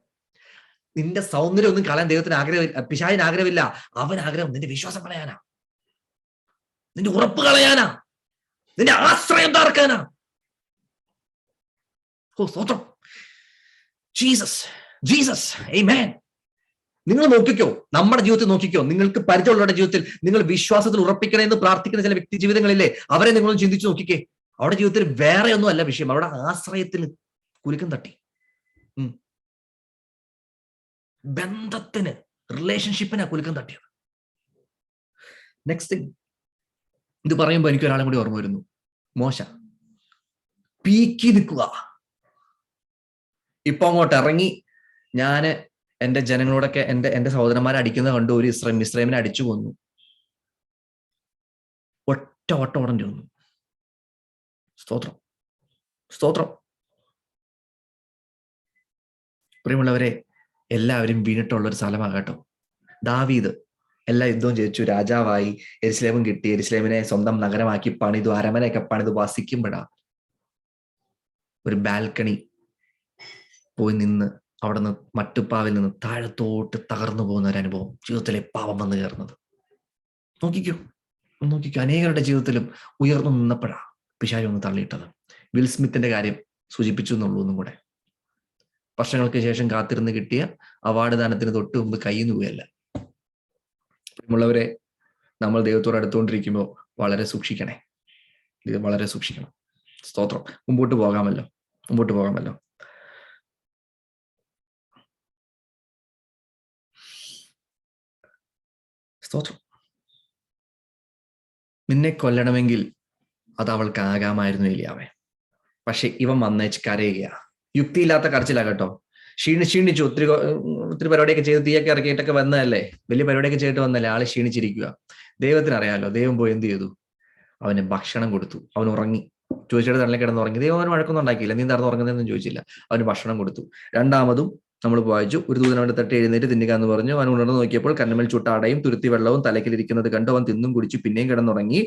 നിന്റെ സൗന്ദര്യം ഒന്നും കളയാൻ ദൈവത്തിന് ആഗ്രഹമില്ല, പിശാചിന് ആഗ്രഹമില്ല. അവൻ ആഗ്രഹം നിന്റെ വിശ്വാസം കളയാനാ, നിന്റെ ഉറപ്പ് കളയാനാ, നിന്റെ ആശ്രയം തകർക്കാനാ. സ്തോത്രം. ജീസസ് ആമേൻ. നിങ്ങൾ നോക്കിക്കോ, നമ്മുടെ ജീവിതത്തിൽ നോക്കിക്കോ. നിങ്ങൾക്ക് പരിചയമുള്ളവരുടെ ജീവിതത്തിൽ നിങ്ങൾ വിശ്വാസത്തിൽ ഉറപ്പിക്കണമെന്ന് പ്രാർത്ഥിക്കുന്ന ചില വ്യക്തി ജീവിതങ്ങളില്ലേ, അവരെ നിങ്ങളൊന്ന് ചിന്തിച്ചു നോക്കിക്കേ. അവരുടെ ജീവിതത്തിൽ വേറെ ഒന്നും അല്ല വിഷയം, അവരുടെ ആശ്രയത്തിൽ കുലുക്കം തട്ടി. ബന്ധത്തിന്, റിലേഷൻഷിപ്പിനാ കുലുക്കം തട്ടിയത്. നെക്സ്റ്റ് തിങ്, ഇത് പറയുമ്പോൾ എനിക്ക് ഒരാളും കൂടി ഓർമ്മ വരുന്നു. മോശ പീക്കി നിൽക്കുക. ഇപ്പൊ അങ്ങോട്ട് ഇറങ്ങി ഞാന് എന്റെ ജനങ്ങളോടൊക്കെ എന്റെ സഹോദരന്മാരെ അടിക്കുന്നത് കണ്ടു. ഒരു മിസ്രൈമിനെ അടിച്ചു കൊന്നു. ഒറ്റ ഓട്ടം ചെന്നു. സ്തോത്രം. പ്രിയമുള്ളവരെ, എല്ലാവരും വീണിട്ടുള്ള ഒരു സ്ഥലമാകട്ടോ. ദാവീദ് എല്ലാ യുദ്ധവും ജയിച്ചു, രാജാവായി, യെരുശലേമും കിട്ടി, യെരുശലേമിനെ സ്വന്തം നഗരമാക്കി പണിതു, അരമനയൊക്കെ പണിത് വസിക്കുമ്പോഴാ ഒരു ബാൽക്കണി പോയി നിന്ന് അവിടെ നിന്ന് മട്ടുപ്പാവിൽ നിന്ന് താഴത്തോട്ട് തകർന്നു പോകുന്ന ഒരു അനുഭവം, ജീവിതത്തിലെ പാപം വന്നു കയറുന്നത്. നോക്കിക്കോ. അനേകരുടെ ജീവിതത്തിലും ഉയർന്നു നിന്നപ്പോഴാ പിശാച് ഒന്ന് തള്ളിയിട്ടത്. വിൽ സ്മിത്തിന്റെ കാര്യം സൂചിപ്പിച്ചു എന്നുള്ളൂ. ഒന്നും കൂടെ, വർഷങ്ങൾക്ക് ശേഷം കാത്തിരുന്ന് കിട്ടിയ അവാർഡ് ദാനത്തിന് തൊട്ട് മുമ്പ് കയ്യിൽ പോയല്ല. പ്രിയമുള്ളവരെ, നമ്മൾ ദൈവത്തോട് അടുത്തുകൊണ്ടിരിക്കുമ്പോൾ വളരെ സൂക്ഷിക്കണം. സ്തോത്രം. മുമ്പോട്ട് പോകാമല്ലോ. സ്തോത്രം. നിന്നെ കൊല്ലണമെങ്കിൽ അത് അവൾക്ക് ആകാമായിരുന്നു ഏലിയാവേ. പക്ഷെ ഇവൻ വന്നേച്ച് കരയുക. യുക്തിയില്ലാത്ത കരച്ചിലാ കേട്ടോ. ക്ഷീണിച്ചു ഒത്തിരി പരിപാടിയൊക്കെ ചെയ്ത് തീയൊക്കെ ഇറക്കിയിട്ടൊക്കെ വന്നതല്ലേ, വലിയ പരിപാടിയൊക്കെ ചെയ്തിട്ട് വന്നല്ലേ, ആള് ക്ഷീണിച്ചിരിക്കുക. ദൈവത്തിന് അറിയാലോ. ദൈവം പോയി എന്ത് ചെയ്തു? അവന് ഭക്ഷണം കൊടുത്തു. അവൻ ഉറങ്ങി. ചോദിച്ചിട്ട് തള്ളി കിടന്ന് ഉറങ്ങി. ദൈവം അവന് വഴക്കൊന്നും ഉണ്ടാക്കിയില്ല. നീ നടന്ന് ഉറങ്ങുന്നതെന്നും ചോദിച്ചില്ല. അവന് ഭക്ഷണം കൊടുത്തു. രണ്ടാമതും നമ്മൾ വായിച്ചു. ഒരു ദൂതൻ അവന്റെ തട്ടി എഴുന്നേറ്റ് തിന്നുക എന്ന് പറഞ്ഞു. അവൻ ഉണർന്നു നോക്കിയപ്പോൾ കന്നമേൽ ചുട്ട അടയും തുരുത്തി വെള്ളവും തലക്കിലിരിക്കുന്നത് കണ്ടു. അവൻ തിന്നും കുടിച്ചു പിന്നെയും കിടന്നുറങ്ങി.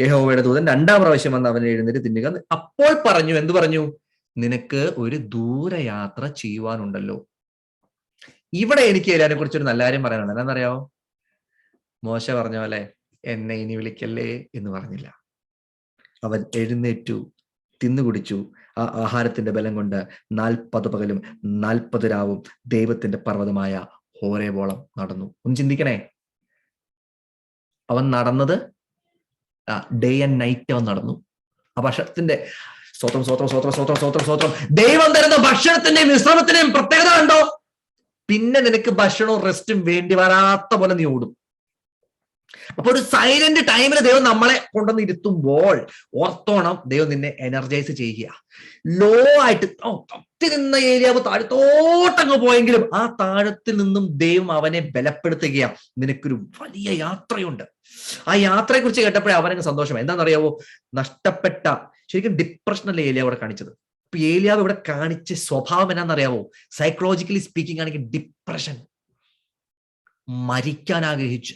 യഹോവയുടെ ദൂതൻ 2ാം പ്രാവശ്യം വന്ന് അവനെ എഴുന്നേറ്റ് തിന്നുക. അപ്പോൾ പറഞ്ഞു, എന്ത് പറഞ്ഞു? നിനക്ക് ഒരു ദൂരയാത്ര ചെയ്യുവാനുണ്ടല്ലോ. ഇവിടെ എനിക്ക് അതിനെ കുറിച്ച് ഒരു നല്ല കാര്യം പറയാനുണ്ട്. എന്താണെന്നറിയാമോ? മോശ പറഞ്ഞ പോലെ എന്നെ ഇനി വിളിക്കല്ലേ എന്ന് പറഞ്ഞില്ല. അവൻ എഴുന്നേറ്റു, തിന്നുകുടിച്ചു. ആ ആഹാരത്തിന്റെ ബലം കൊണ്ട് 40 പകലും 40 രാവും ദൈവത്തിന്റെ പർവ്വതമായ ഹോരേബോളം നടന്നു. ഒന്ന് ചിന്തിക്കണേ, അവൻ നടന്നത് ഡേ ആൻഡ് നൈറ്റ് അവൻ നടന്നു. ആ ഭക്ഷണത്തിന്റെ സ്വത്രം സ്വത്രം സ്വത്രം സ്വത്രം സ്വത്രം സ്വത്രം ദൈവം തരുന്ന ഭക്ഷണത്തിന്റെയും വിശ്രമത്തിന്റെയും പ്രത്യേകത കണ്ടോ? പിന്നെ നിനക്ക് ഭക്ഷണവും റെസ്റ്റും വേണ്ടി വരാത്ത പോലെ നീ ഓടും. അപ്പൊ ഒരു സൈലന്റ് ടൈമിൽ ദൈവം നമ്മളെ കൊണ്ടുവന്ന് ഇരുത്തുമ്പോൾ ഓർത്തോണം, ദൈവം നിന്നെ എനർജൈസ് ചെയ്യുക. ലോ ആയിട്ട് കത്തി നിന്ന ഏരിയാവ് താഴത്തോട്ടങ്ങ് പോയെങ്കിലും ആ താഴത്തിൽ നിന്നും ദൈവം അവനെ ബലപ്പെടുത്തുകയാണ്. നിനക്കൊരു വലിയ യാത്രയുണ്ട്. ആ യാത്രയെ കുറിച്ച് കേട്ടപ്പോഴേ അവനങ്ങ് സന്തോഷം. എന്താണെന്നറിയാവോ? നഷ്ടപ്പെട്ട, ശരിക്കും ഡിപ്രഷനല്ലേ ഏലിയാവ് ഇവിടെ കാണിച്ചത്. ഇപ്പൊ ഏലിയാവ് ഇവിടെ കാണിച്ച സ്വഭാവം എന്നാന്നറിയാവോ? സൈക്കോളജിക്കലി സ്പീക്കിംഗ് ആണെങ്കിൽ ഡിപ്രഷൻ, മരിക്കാൻ ആഗ്രഹിച്ച്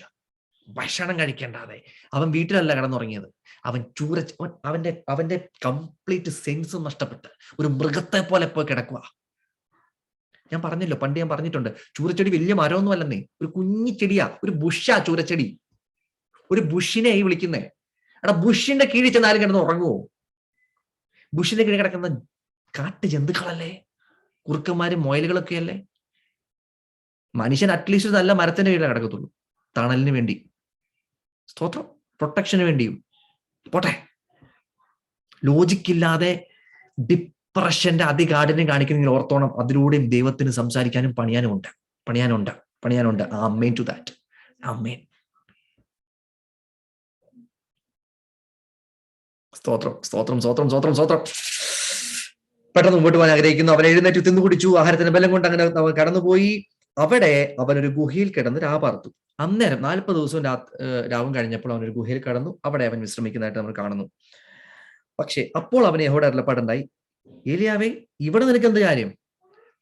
ഭക്ഷണം കഴിക്കേണ്ടാതെ അവൻ വീട്ടിലല്ല കിടന്നുറങ്ങിയത്. അവൻ അവന്റെ കംപ്ലീറ്റ് സെൻസ് നഷ്ടപ്പെട്ട് ഒരു മൃഗത്തെ പോലെ പോയി കിടക്കുക. ഞാൻ പറഞ്ഞല്ലോ, പണ്ട് ഞാൻ പറഞ്ഞിട്ടുണ്ട്, ചൂരച്ചെടി വലിയ മരമൊന്നും അല്ലെന്നേ, ഒരു കുഞ്ഞി ചെടിയാ, ഒരു ബുഷാ ചൂരച്ചെടി. ഒരു ബുഷിനെ ഈ വിളിക്കുന്നേ. എടാ, ബുഷിന്റെ കീഴിൽ ചെന്നാലും കിടന്ന് ഉറങ്ങുവോ? ബുഷിന്റെ കീഴിൽ കിടക്കുന്ന കാട്ടു ജന്തുക്കളല്ലേ, കുറുക്കന്മാരും മൊയലുകളൊക്കെ അല്ലേ. മനുഷ്യൻ അറ്റ്ലീസ്റ്റ് നല്ല മരത്തിന്റെ കീഴിലേ കിടക്കത്തുള്ളൂ, തണലിന് വേണ്ടി, സ്തോത്രം, പ്രൊട്ടക്ഷന് വേണ്ടിയും. പോട്ടെ, ലോജിക്കില്ലാതെ ഡിപ്രഷന്റെ അതികാഠിന്യം കാണിക്കുന്ന ഓർത്തോണം. അതിലൂടെയും ദൈവത്തിന് സംസാരിക്കാനും പണിയാനുണ്ട്. ആമേൻ ടു ദാറ്റ്. ആമേൻ. സ്തോത്രം സ്തോത്രം സ്തോത്രം സ്തോത്രം സ്തോത്രം. പെട്ടെന്ന് മുമ്പോട്ട് പോകാൻ ആഗ്രഹിക്കുന്നു. അവൻ എഴുന്നേറ്റ് തിന്നു കുടിച്ചു. ആഹാരത്തിന്റെ ബലം കൊണ്ട് അങ്ങനെ അവൻ കടന്നുപോയി. അവിടെ അവനൊരു ഗുഹയിൽ കിടന്ന് രാപാർത്തു. അന്നേരം 40 ദിവസവും രാവും കഴിഞ്ഞപ്പോൾ അവനൊരു ഗുഹയിൽ കടന്നു. അവിടെ അവൻ വിശ്രമിക്കുന്നതായിട്ട് നമ്മൾ കാണുന്നു. പക്ഷേ അപ്പോൾ അവന് യഹോവയുടെ അരുളപ്പാടുണ്ടായി, ഏലിയാവേ, ഇവിടെ നിനക്ക് എന്ത് കാര്യം?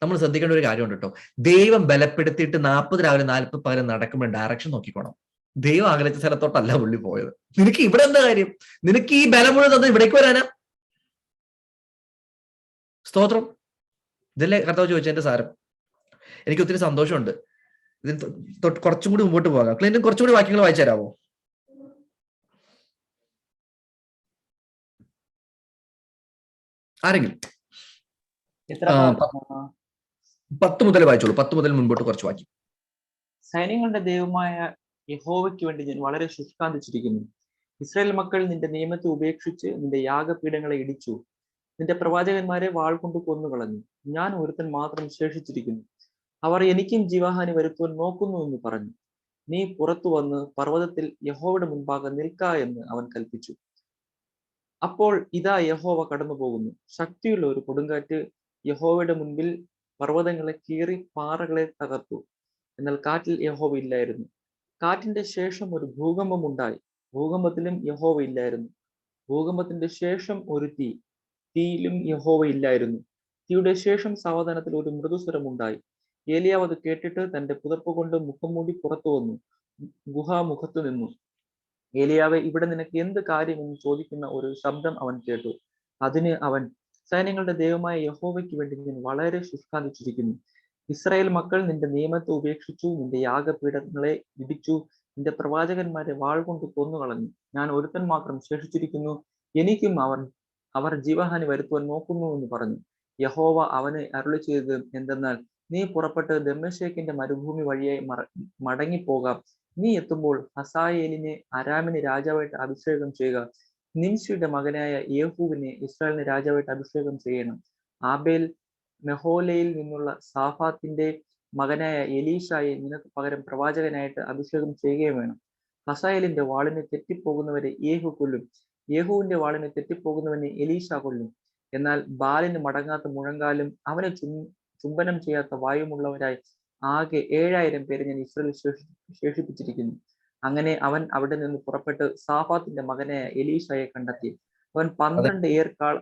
നമ്മൾ ശ്രദ്ധിക്കേണ്ട ഒരു കാര്യമുണ്ട് കേട്ടോ. ദൈവം ബലപ്പെടുത്തിയിട്ട് 40 രാവിലെ 40 പകരം നടക്കുമ്പോൾ ഡയറക്ഷൻ നോക്കിക്കോണം. ദൈവം അകലത്തെ സ്ഥലത്തോട്ടല്ല പുള്ളി പോയത്. നിനക്ക് ഇവിടെ എന്താ കാര്യം? നിനക്ക് ഈ ബലം മുഴുവൻ തന്നെ ഇവിടേക്ക് വരാനാ? സ്തോത്രം. ഇതല്ലേ കർത്താവ് ചോദിച്ചതിന്റെ സാരം. എനിക്ക് ഒത്തിരി സന്തോഷമുണ്ട്. ഇതിന് കുറച്ചും കൂടി മുമ്പോട്ട് പോകാം. ക്ലിന്റൺ, കുറച്ചും കൂടി വാക്യങ്ങൾ വായിച്ചു തരാമോ? ആരെങ്കിലും 10 മുതൽ വായിച്ചോളൂ. 10 മുതൽ മുൻപോട്ട് കുറച്ച് വാക്യം. സൈന്യങ്ങളുടെ ദൈവമായ യഹോവയ്ക്ക് വേണ്ടി ഞാൻ വളരെ ശുഷ്കാന്തിച്ചിരിക്കുന്നു. ഇസ്രായേൽ മക്കൾ നിന്റെ നിയമത്തെ ഉപേക്ഷിച്ച് നിന്റെ യാഗപീഠങ്ങളെ ഇടിച്ചു. നിന്റെ പ്രവാചകന്മാരെ വാൾ കൊണ്ട് കൊന്നുകളഞ്ഞു. ഞാൻ ഒരുത്തൻ മാത്രം ശേഷിച്ചിരിക്കുന്നു. അവർ എനിക്കും ജീവഹാനി വരുത്തുവാൻ നോക്കുന്നു എന്ന് പറഞ്ഞു. നീ പുറത്തു വന്ന് പർവ്വതത്തിൽ യഹോവയുടെ മുൻപാകെ നിൽക്ക എന്ന് അവൻ കൽപ്പിച്ചു. അപ്പോൾ ഇതാ യഹോവ കടന്നു പോകുന്നു. ശക്തിയുള്ള ഒരു കൊടുങ്കാറ്റ് യഹോവയുടെ മുൻപിൽ പർവ്വതങ്ങളെ കീറി പാറകളെ തകർത്തു. എന്നാൽ കാറ്റിൽ യഹോവ ഇല്ലായിരുന്നു. കാറ്റിന്റെ ശേഷം ഒരു ഭൂകമ്പം ഉണ്ടായി. ഭൂകമ്പത്തിലും യഹോവ ഇല്ലായിരുന്നു. ഭൂകമ്പത്തിന്റെ ശേഷം ഒരു തീ. തീയിലും യഹോവ ഇല്ലായിരുന്നു. തീയുടെ ശേഷം സാവധാനത്തിൽ ഒരു മൃദുസ്വരം ഉണ്ടായി. ഏലിയാവ് അത് കേട്ടിട്ട് തന്റെ പുതപ്പ് കൊണ്ട് മുഖം മൂടി പുറത്തു വന്നു. ഗുഹാമുഖത്ത് നിന്നു. ഏലിയാവെ, ഇവിടെ നിനക്ക് എന്ത് കാര്യം എന്ന് ചോദിക്കുന്ന ഒരു ശബ്ദം അവൻ കേട്ടു. അതിന് അവൻ, സൈന്യങ്ങളുടെ ദൈവമായ യഹോവയ്ക്ക് വേണ്ടി ഞാൻ വളരെ ശുഷ്കാന്തിച്ചിരിക്കുന്നു. ഇസ്രായേൽ മക്കൾ നിന്റെ നിയമത്തെ ഉപേക്ഷിച്ചു, നിന്റെ യാഗപീഠങ്ങളെ ഇടിച്ചു, നിന്റെ പ്രവാചകന്മാരെ വാൾ കൊണ്ട് കൊന്നുകളഞ്ഞു. ഞാൻ ഒരുത്തൻ മാത്രം ശേഷിച്ചിരിക്കുന്നു. എനിക്കും അവർ ജീവഹാനി വരുത്തുവാൻ നോക്കുന്നു എന്ന് പറഞ്ഞു. യഹോവ അവന് അരുളി ചെയ്തത് എന്തെന്നാൽ, നീ പുറപ്പെട്ട് ദമ്മേശേക്കിന്റെ മരുഭൂമി വഴിയായി മടങ്ങിപ്പോകാം. നീ എത്തുമ്പോൾ ഹസായേലിനെ അരാമിന് രാജാവായിട്ട് അഭിഷേകം ചെയ്യുക. നിംശിയുടെ മകനായ യേഹൂവിനെ ഇസ്രായേലിന് രാജാവായിട്ട് അഭിഷേകം ചെയ്യണം. ആബേൽ മെഹോലയിൽ നിന്നുള്ള സാഫാത്തിന്റെ മകനായ എലീശായെ നിനക്ക് പകരം പ്രവാചകനായിട്ട് അഭിഷേകം ചെയ്യുകയും വേണം. ഹസായേലിന്റെ വാളിനെ തെറ്റിപ്പോകുന്നവരെ യേഹു കൊല്ലും. യേഹുവിന്റെ വാളിനെ തെറ്റിപ്പോകുന്നവനെ എലീശ കൊല്ലും. എന്നാൽ ബാലിന് മടങ്ങാത്ത മുഴങ്കാലും അവനെ ചുംബനം ചെയ്യാത്ത വായുമുള്ളവരായി ആകെ 7000 പേരെ ഞാൻ ഇസ്രായേലിൽ ശേഷിപ്പിച്ചിരിക്കുന്നു. അങ്ങനെ അവൻ അവിടെ നിന്ന് പുറപ്പെട്ട് സാഫാത്തിന്റെ മകനായ എലീശയെ കണ്ടെത്തി. അവൻ 12 ഏർക്കാൾ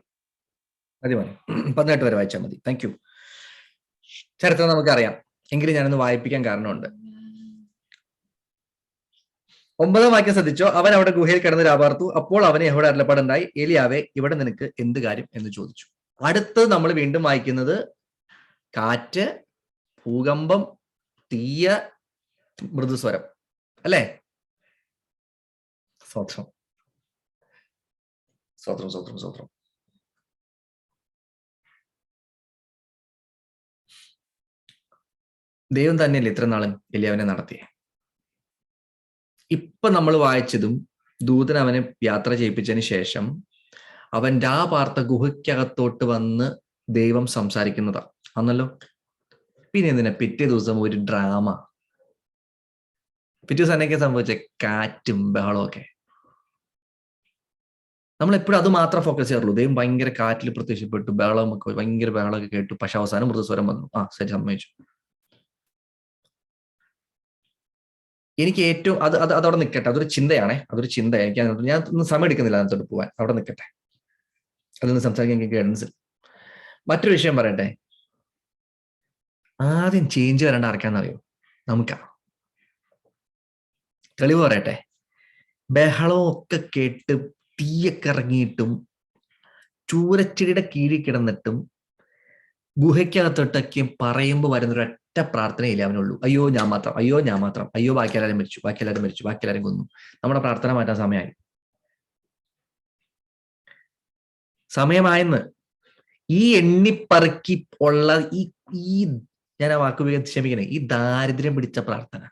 18 വരെ വായിച്ചാൽ മതി. Thank you. ചരിത്രം നമുക്കറിയാം, എങ്കിലും ഞാനൊന്ന് വായിപ്പിക്കാൻ കാരണമുണ്ട്. 9-ാം വാക്യം ശ്രദ്ധിച്ചോ. അവൻ അവിടെ ഗുഹയിൽ കിടന്ന് രാപാർത്തു. അപ്പോൾ അവന് യഹോവയുടെ അരുളപ്പാടുണ്ടായി, ഏലിയാവേ, ഇവിടെ നിനക്ക് എന്ത് കാര്യം എന്ന് ചോദിച്ചു. അടുത്തത് നമ്മൾ വീണ്ടും വായിക്കുന്നത് കാറ്റ്, ഭൂകമ്പം, തീയ, മൃദുസ്വരം, അല്ലേ? സ്വത്രം സ്വത്രം സ്വത്രം സ്വത്രം. ദൈവം തന്നെയല്ലേ ഇത്ര നാളും എലിയാവിനെ നടത്തിയേ. ഇപ്പൊ നമ്മൾ വായിച്ചതും ദൂതൻ അവനെ യാത്ര ചെയ്യിപ്പിച്ചതിന് ശേഷം അവൻ പാർത്ത ഗുഹയ്ക്കകത്തോട്ട് വന്ന് ദൈവം സംസാരിക്കുന്നതാ ആണല്ലോ. പിന്നെ എന്തിനാ പിറ്റേ ദിവസം ഒരു ഡ്രാമ? പിറ്റേ ദിവസം എന്നൊക്കെ സംഭവിച്ച കാറ്റും ബഹളവും ഒക്കെ. നമ്മൾ എപ്പോഴും അത് മാത്രം ഫോക്കസ് ചെയ്യാറുള്ളൂ. ദൈവം ഭയങ്കര കാറ്റിൽ പ്രത്യക്ഷപ്പെട്ടു, ബഹളം ഒക്കെ, ഭയങ്കര ബഹളമൊക്കെ കേട്ടു. പക്ഷെ അവസാനം മൃദുസ്വരം വന്നു. ശരി, സമ്മതിച്ചു. എനിക്ക് ഏറ്റവും അതവിടെ നിൽക്കട്ടെ, അതൊരു ചിന്തയാണേ, അതൊരു ചിന്ത. എനിക്ക് ഞാൻ ഒന്നും സമയം എടുക്കുന്നില്ല അതിനകത്തോട്ട് പോവാൻ. അവിടെ നിൽക്കട്ടെ, അതൊന്ന് സംസാരിക്കാൻ എനിക്ക് ഗൈഡൻസ്. മറ്റൊരു വിഷയം പറയട്ടെ. ആദ്യം ചേഞ്ച് വരേണ്ട ആർക്കാന്നറിയോ? നമുക്കാ. തെളിവ് പറയട്ടെ. ബഹളവും ഒക്കെ കേട്ട് തീയൊക്കെ ഇറങ്ങിയിട്ടും ചൂരച്ചിടിയുടെ കീഴിൽ കിടന്നിട്ടും ഗുഹയ്ക്കകത്തൊട്ടൊക്കെ പറയുമ്പോൾ വരുന്നൊരു ഒറ്റ പ്രാർത്ഥനയില്ല അവനുള്ളൂ. അയ്യോ ഞാൻ മാത്രം, അയ്യോ ഞാൻ മാത്രം, അയ്യോ ബാക്കി എല്ലാവരും മരിച്ചു, ബാക്കി എല്ലാവരും മരിച്ചു, ബാക്കി എല്ലാവരും കൊന്നു. നമ്മുടെ പ്രാർത്ഥന മാറ്റാൻ സമയമായെന്ന്. ഈ എണ്ണിപ്പറക്കി ഉള്ള ഈ ഞാൻ ആ വാക്ക് ഉപയോഗിച്ച് ക്ഷമിക്കണേ, ഈ ദാരിദ്ര്യം പിടിച്ച പ്രാർത്ഥന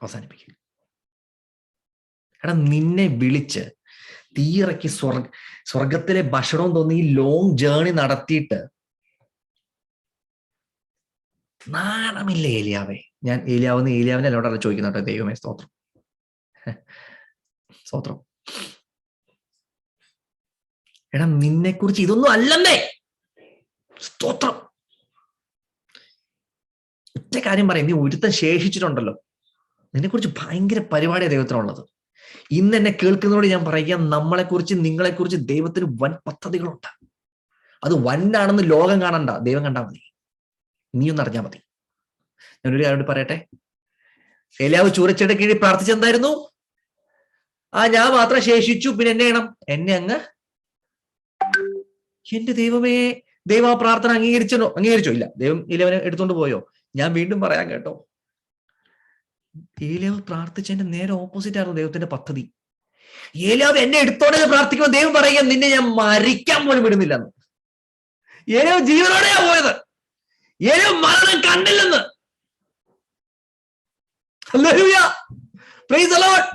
അവസാനിപ്പിക്കുക. എടാ, നിന്നെ വിളിച്ച് തീയിറക്കി സ്വർഗത്തിലെ ഭക്ഷണവും തോന്നി ഈ ലോങ് ജേർണി നടത്തിയിട്ട് നാണമില്ല ഏലിയാവേ? ഞാൻ ഏലിയാവിനെ എന്നോടല്ല ചോദിക്കുന്ന കേട്ടോ. ദൈവമേ സ്തോത്രം, സ്തോത്രം. എടാ, നിന്നെ കുറിച്ച് ഇതൊന്നും അല്ലെന്നേ. സ്തോത്രം. ഒറ്റ കാര്യം പറയാം, നീ ഒരുത്തൻ ശേഷിച്ചിട്ടുണ്ടല്ലോ. നിന്നെക്കുറിച്ച് ഭയങ്കര പരിപാടിയാണ് ദൈവത്തിനുള്ളത്. ഇന്ന് എന്നെ കേൾക്കുന്നതോട് ഞാൻ പറയുക, നമ്മളെക്കുറിച്ച്, നിങ്ങളെക്കുറിച്ച് ദൈവത്തിന് വൻ പദ്ധതികളുണ്ട്. അത് വന്നാണെന്ന് ലോകം കാണണ്ട, ദൈവം കണ്ടാൽ മതി. നീ ഒന്ന് അറിഞ്ഞാൽ മതി. ഞാനൊരു കാര്യം പറയട്ടെ. ഏലിയാവ് ചൂരച്ചയുടെ കീഴിൽ പ്രാർത്ഥിച്ചെന്തായിരുന്നു? ഞാൻ മാത്രം ശേഷിച്ചു, പിന്നെ എന്നെ ചെയ്യണം? എന്നെ അങ്ങ്, എന്റെ ദൈവമേ, ദൈവം ആ പ്രാർത്ഥന അംഗീകരിച്ചോ? ഇല്ല. ദൈവം ഏലിയാവിനെ എടുത്തോണ്ട് പോയോ? ഞാൻ വീണ്ടും പറയാം കേട്ടോ. ഏലിയാവ് പ്രാർത്ഥിച്ചതിന്റെ നേരെ ഓപ്പോസിറ്റ് ആയിരുന്നു ദൈവത്തിന്റെ പദ്ധതി. ഏലിയാവ് എന്നെ എടുത്തോടെ പ്രാർത്ഥിക്കുമ്പോൾ ദൈവം പറയുക, നിന്നെ ഞാൻ മരിക്കാൻ പോലും വിടുന്നില്ലെന്ന്. ഏലിയാവ് ജീവനോടെയാ പോയത്. ഏലിയാവ് മരണം കണ്ടില്ലെന്ന്. Hallelujah, price the Lord.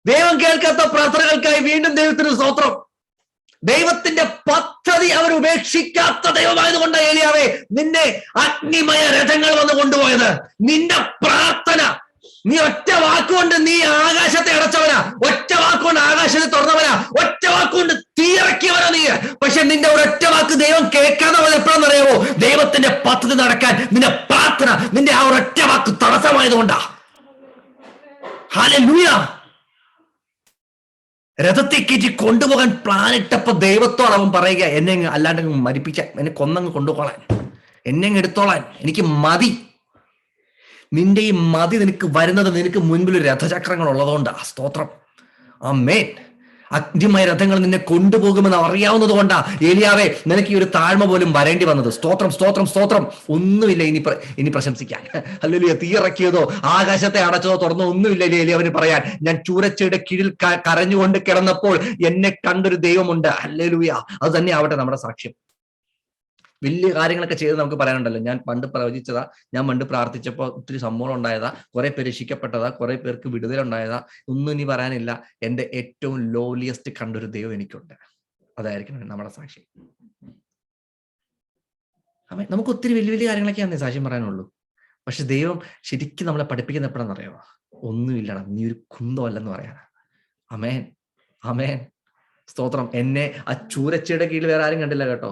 ദൈവം കേൾക്കാത്ത പ്രാർത്ഥനകൾക്കായി വീണ്ടും ദൈവത്തിന് സ്തോത്രം. ദൈവത്തിന്റെ പദ്ധതി അവർ ഉപേക്ഷിക്കാത്ത ദൈവമായതുകൊണ്ട് ഏലിയാവേ, നിന്നെ അഗ്നിമയ രഥങ്ങൾ വന്ന് കൊണ്ടുപോയത്. നിന്റെ പ്രാർത്ഥന, നീ ഒറ്റ വാക്കുകൊണ്ട് നീ ആകാശത്തെ അടച്ചവനാ, ഒറ്റ വാക്കുകൊണ്ട് ആകാശത്തെ തുറന്നവനാ, ഒറ്റ വാക്കുകൊണ്ട് തീയിറക്കിയവനാ നീ. പക്ഷെ നിന്റെ ഒരൊറ്റ വാക്ക് ദൈവം കേൾക്കാതെ പോലെ എപ്പോഴാണെന്നറിയാമോ? ദൈവത്തിന്റെ പദ്ധതി നടക്കാൻ നിന്റെ പ്രാർത്ഥന, നിന്റെ ആ ഒരൊറ്റ വാക്ക് തടസ്സമായതുകൊണ്ടാ. ഹല്ലേലൂയ. രഥത്തെ കയറ്റി കൊണ്ടുപോകാൻ പ്ലാൻ ഇട്ടപ്പോ ദൈവത്തോട് അവൻ പറയുക, എന്നെ അല്ലാണ്ട് മരിപ്പിച്ച, എന്നെ കൊന്നങ്ങ് കൊണ്ടുപോകാൻ, എന്നെ എടുത്തോളാൻ, എനിക്ക് മതി. നിന്റെ ഈ മതി നിനക്ക് വരുന്നത് നിനക്ക് മുൻപിൽ രഥചക്രങ്ങൾ ഉള്ളതുകൊണ്ടാ. സ്തോത്രം, ആമേൻ. അഗ്നിമയ രഥങ്ങൾ നിന്നെ കൊണ്ടുപോകുമെന്ന് അറിയാവുന്നത് കൊണ്ടാ ഏലിയാവേ നിനക്ക് ഈ ഒരു താഴ്മ പോലും വരേണ്ടി വന്നത്. സ്തോത്രം, സ്തോത്രം, സ്തോത്രം. ഒന്നുമില്ല ഇനി പ്രശംസിക്കാൻ. ഹല്ലേലൂയ. തീയിറക്കിയതോ ആകാശത്തെ അടച്ചതോ തുറന്നോ ഒന്നുമില്ല ഏലിയാവിന് പറയാൻ. ഞാൻ ചൂരച്ചയുടെ കീഴിൽ കരഞ്ഞുകൊണ്ട് കിടന്നപ്പോൾ എന്നെ കണ്ടൊരു ദൈവമുണ്ട്. ഹല്ലേലൂയ. അത് തന്നെ ആവട്ടെ നമ്മുടെ സാക്ഷ്യം. വലിയ കാര്യങ്ങളൊക്കെ ചെയ്ത് നമുക്ക് പറയാനുണ്ടല്ലോ. ഞാൻ പണ്ട് പ്രവചിച്ചതാ, ഞാൻ പണ്ട് പ്രാർത്ഥിച്ചപ്പോൾ ഒത്തിരി സംഭവം ഉണ്ടായതാ, കുറെ പേര് രക്ഷിക്കപ്പെട്ടതാ, കുറെ പേർക്ക് വിടുതലുണ്ടായതാ, ഒന്നും ഇനി പറയാനില്ല. എന്റെ ഏറ്റവും ലോലിയസ്റ്റ് കണ്ടൊരു ദൈവം എനിക്കുണ്ട്. അതായിരിക്കണം നമ്മുടെ സാക്ഷി. നമുക്ക് ഒത്തിരി വലിയ വലിയ കാര്യങ്ങളൊക്കെയാണ് സാക്ഷ്യം പറയാനുള്ളൂ. പക്ഷെ ദൈവം ശരിക്കും നമ്മളെ പഠിപ്പിക്കുന്ന എപ്പോഴാണെന്നറിയാമോ? ഒന്നുമില്ലടാ, നീ ഒരു കുന്തമല്ലെന്ന് പറയാനാ. അമേൻ, അമേൻ, സ്തോത്രം. എന്നെ ആ ചൂരച്ചയുടെ കീഴിൽ വേറെ ആരും കണ്ടില്ല കേട്ടോ.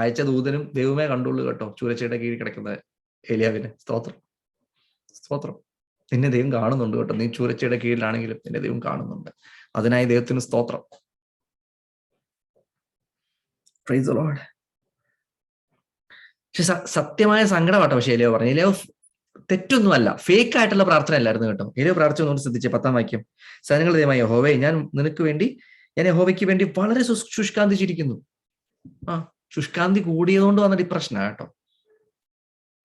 അയച്ച ദൂതനും ദൈവമേ കണ്ടുള്ളൂ കേട്ടോ, ചൂരച്ചയുടെ കീഴിൽ കിടക്കുന്ന ഏലിയാവിനെ. സ്തോത്രം, സ്തോത്രം. നിന്നെ ദൈവം കാണുന്നുണ്ട് കേട്ടോ. നീ ചൂരച്ചയുടെ കീഴിലാണെങ്കിലും നിന്നെ ദൈവം കാണുന്നുണ്ട്. അതിനായി ദൈവത്തിന് സ്തോത്രം. Price the Lord. പക്ഷെ സത്യമായ സങ്കടമാട്ടോ. പക്ഷെ ഏലിയാവ് പറഞ്ഞു, ഏലിയാവ് തെറ്റൊന്നുമല്ല, ഫേക്ക് ആയിട്ടുള്ള പ്രാർത്ഥന അല്ലായിരുന്നു കേട്ടോ. ഏലിയാവ് പ്രാർത്ഥിച്ചൊന്നുകൊണ്ട് ശ്രദ്ധിച്ചേ, 10-ാം വാക്യം. സൈന്യങ്ങളുടെ ദൈവമായ യഹോവേ, ഞാൻ യഹോവയ്ക്ക് വേണ്ടി വളരെ ശുഷ്കാന്തിച്ചിരിക്കുന്നു. ശുഷ്കാന്തി കൂടിയതുകൊണ്ട് വന്ന ഡിപ്രഷനാ കേട്ടോ,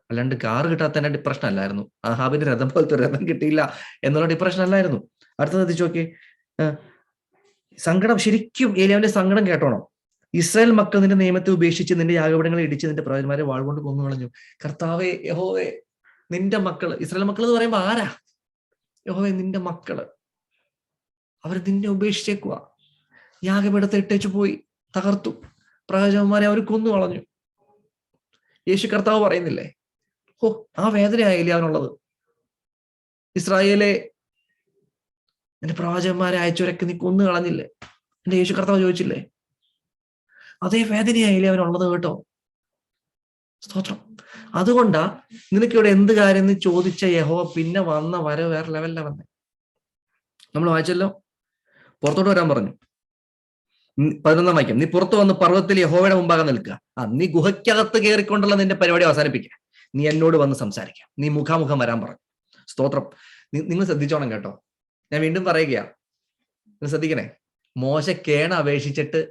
അല്ലാണ്ട് കാറ് കിട്ടാത്തതിന്റെ ഡിപ്രഷൻ അല്ലായിരുന്നു. ആഹാബിന്റെ രഥം പോലത്തെ രഥം കിട്ടിയില്ല എന്നുള്ള ഡിപ്രഷൻ അല്ലായിരുന്നു. അടുത്ത ശ്രദ്ധിച്ചു നോക്കി, സങ്കടം. ശരിക്കും ഏലിയാവിന്റെ സങ്കടം കേട്ടോണം. ഇസ്രായേൽ മക്കൾ നിന്റെ നിയമത്തെ ഉപേക്ഷിച്ച് നിന്റെ യാഗപീഠങ്ങളെ ഇടിച്ച് നിന്റെ പ്രവചന്മാരെ വാൾകൊണ്ട് കൊന്നു കളഞ്ഞു. കർത്താവേ, യഹോവേ, നിന്റെ മക്കള്, ഇസ്രായേൽ മക്കൾ എന്ന് പറയുമ്പോ ആരാ? യഹോവേ, നിന്റെ മക്കള് അവർ നിന്നെ ഉപേക്ഷിച്ചേക്കുക, യാഗപീഠത്തെ ഇട്ടേച്ചു പോയി, തകർത്തു, പ്രവാചകന്മാരെ അവർ കൊന്നു കളഞ്ഞു. യേശു കർത്താവ് പറയുന്നില്ലേ, ആ വേദനയായില്ലേ അവനുള്ളത്. ഇസ്രായേലെ, എന്റെ പ്രവാചകന്മാരെ അയച്ചവരൊക്കെ നീ കൊന്നു കളഞ്ഞില്ലേ? എന്റെ യേശു കർത്താവ് ചോദിച്ചില്ലേ? അതേ വേദനയായില്ലേ അവനുള്ളത് കേട്ടോ. സ്തോത്രം. അതുകൊണ്ടാ നിനക്കിവിടെ എന്ത് കാര്യം എന്ന് ചോദിച്ച യഹോവ പിന്നെ വന്ന വരവ് വേറെ ലെവലിലാ വന്നേ. നമ്മൾ വായിച്ചല്ലോ, പുറത്തോട്ട് വരാൻ പറഞ്ഞു. 11-ാം വാക്യം, നീ പുറത്തു വന്ന് പർവ്വതത്തിൽ യഹോവയുടെ മുമ്പാകെ നിൽക്കുക. നീ ഗുഹയ്ക്കകത്ത് കയറിക്കൊണ്ടുള്ള നിന്റെ പരിപാടി അവസാനിപ്പിക്കുക. നീ എന്നോട് വന്ന് സംസാരിക്കാം. നീ മുഖാമുഖം വരാൻ പറഞ്ഞു. സ്തോത്രം. നിങ്ങൾ ശ്രദ്ധിച്ചോണം കേട്ടോ, ഞാൻ വീണ്ടും പറയുകയാ, നിങ്ങൾ ശ്രദ്ധിക്കണേ. മോശ കേണ അപേക്ഷിച്ചിട്ട്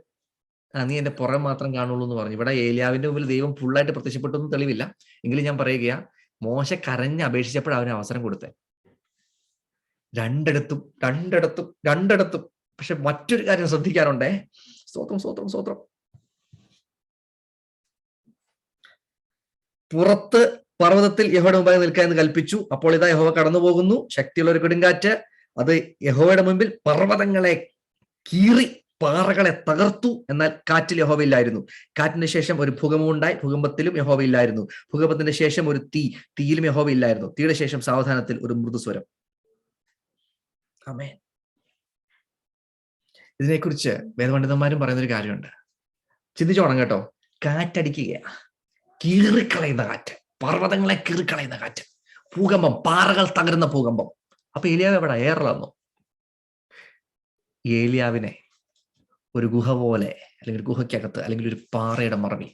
നീ എന്റെ പുറം മാത്രം കാണുള്ളൂ എന്ന് പറഞ്ഞു. ഇവിടെ ഏലിയാവിന്റെ മുമ്പിൽ ദൈവം ഫുള്ളായിട്ട് പ്രത്യക്ഷപ്പെട്ടൊന്നും തെളിവില്ല. എങ്കിലും ഞാൻ പറയുകയാ, മോശ കരഞ്ഞ് അപേക്ഷിച്ചപ്പോൾ അവന് അവസരം കൊടുത്തേ. രണ്ടിടത്തും. പക്ഷെ മറ്റൊരു കാര്യം ശ്രദ്ധിക്കാറുണ്ടേ. സ്തോത്രം. പുറത്ത് പർവ്വതത്തിൽ യഹോവയുടെ മുമ്പാകെ നിൽക്കുക എന്ന് കൽപ്പിച്ചു. അപ്പോൾ ഇതാ യഹോവ കടന്നു പോകുന്നു, ശക്തിയുള്ള ഒരു കൊടുങ്കാറ്റ്. അത് യഹോവയുടെ മുമ്പിൽ പർവ്വതങ്ങളെ കീറി പാറകളെ തകർത്തു. എന്നാൽ കാറ്റിൽ യഹോവ ഇല്ലായിരുന്നു. കാറ്റിന് ശേഷം ഒരു ഭൂകമ്പം ഉണ്ടായി, ഭൂകമ്പത്തിലും യഹോവ ഇല്ലായിരുന്നു. ഭൂകമ്പത്തിന്റെ ശേഷം ഒരു തീയിലും യഹോവ ഇല്ലായിരുന്നു. തീയുടെ ശേഷം സാവധാനത്തിൽ ഒരു മൃദുസ്വരം. ആമേൻ. ഇതിനെക്കുറിച്ച് വേദപണ്ഡിതന്മാരും പറയുന്നൊരു കാര്യമുണ്ട്, ചിന്തിച്ചോണം കേട്ടോ. കാറ്റടിക്കുക, കീറിക്കളയുന്ന കാറ്റ്, പർവ്വതങ്ങളെ കീറിക്കളയുന്ന കാറ്റ്, ഭൂകമ്പം, പാറകൾ തകരുന്ന ഭൂകമ്പം. അപ്പൊ ഏലിയാവ് എവിടെ? ഏറലാന്നോ? ഏലിയാവിനെ ഒരു ഗുഹ പോലെ, അല്ലെങ്കിൽ ഒരു ഗുഹയ്ക്കകത്ത്, അല്ലെങ്കിൽ ഒരു പാറയുടെ മറവിൽ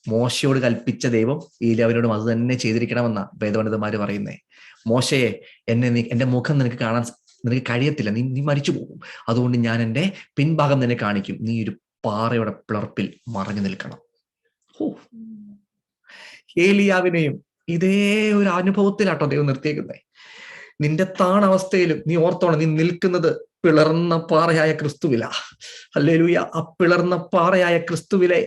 മോശയോട് കൽപ്പിച്ച ദൈവം ഏലിയാവിനോടും അത് തന്നെ ചെയ്തിരിക്കണമെന്നാ വേദപണ്ഡിതന്മാര് പറയുന്നേ. മോശയെ, എന്റെ മുഖം നിനക്ക് കാണാൻ നിനക്ക് കഴിയത്തില്ല, നീ മരിച്ചു പോകും. അതുകൊണ്ട് ഞാൻ എൻ്റെ പിൻഭാഗം നിന്നെ കാണിക്കും. നീ ഒരു പാറയുടെ പിളർപ്പിൽ മറഞ്ഞു നിൽക്കണം. ഏലിയാവിനെയും ഇതേ ഒരു അനുഭവത്തിലാട്ടോ ദൈവം നിർത്തിയേക്കുന്നേ. നിന്റെ താണവസ്ഥയിലും നീ ഓർത്തോണം, നീ നിൽക്കുന്നത് പിളർന്ന പാറയായ ക്രിസ്തുവിലാ. ഹല്ലേലൂയ. ആ പിളർന്ന പാറയായ ക്രിസ്തുവിലെ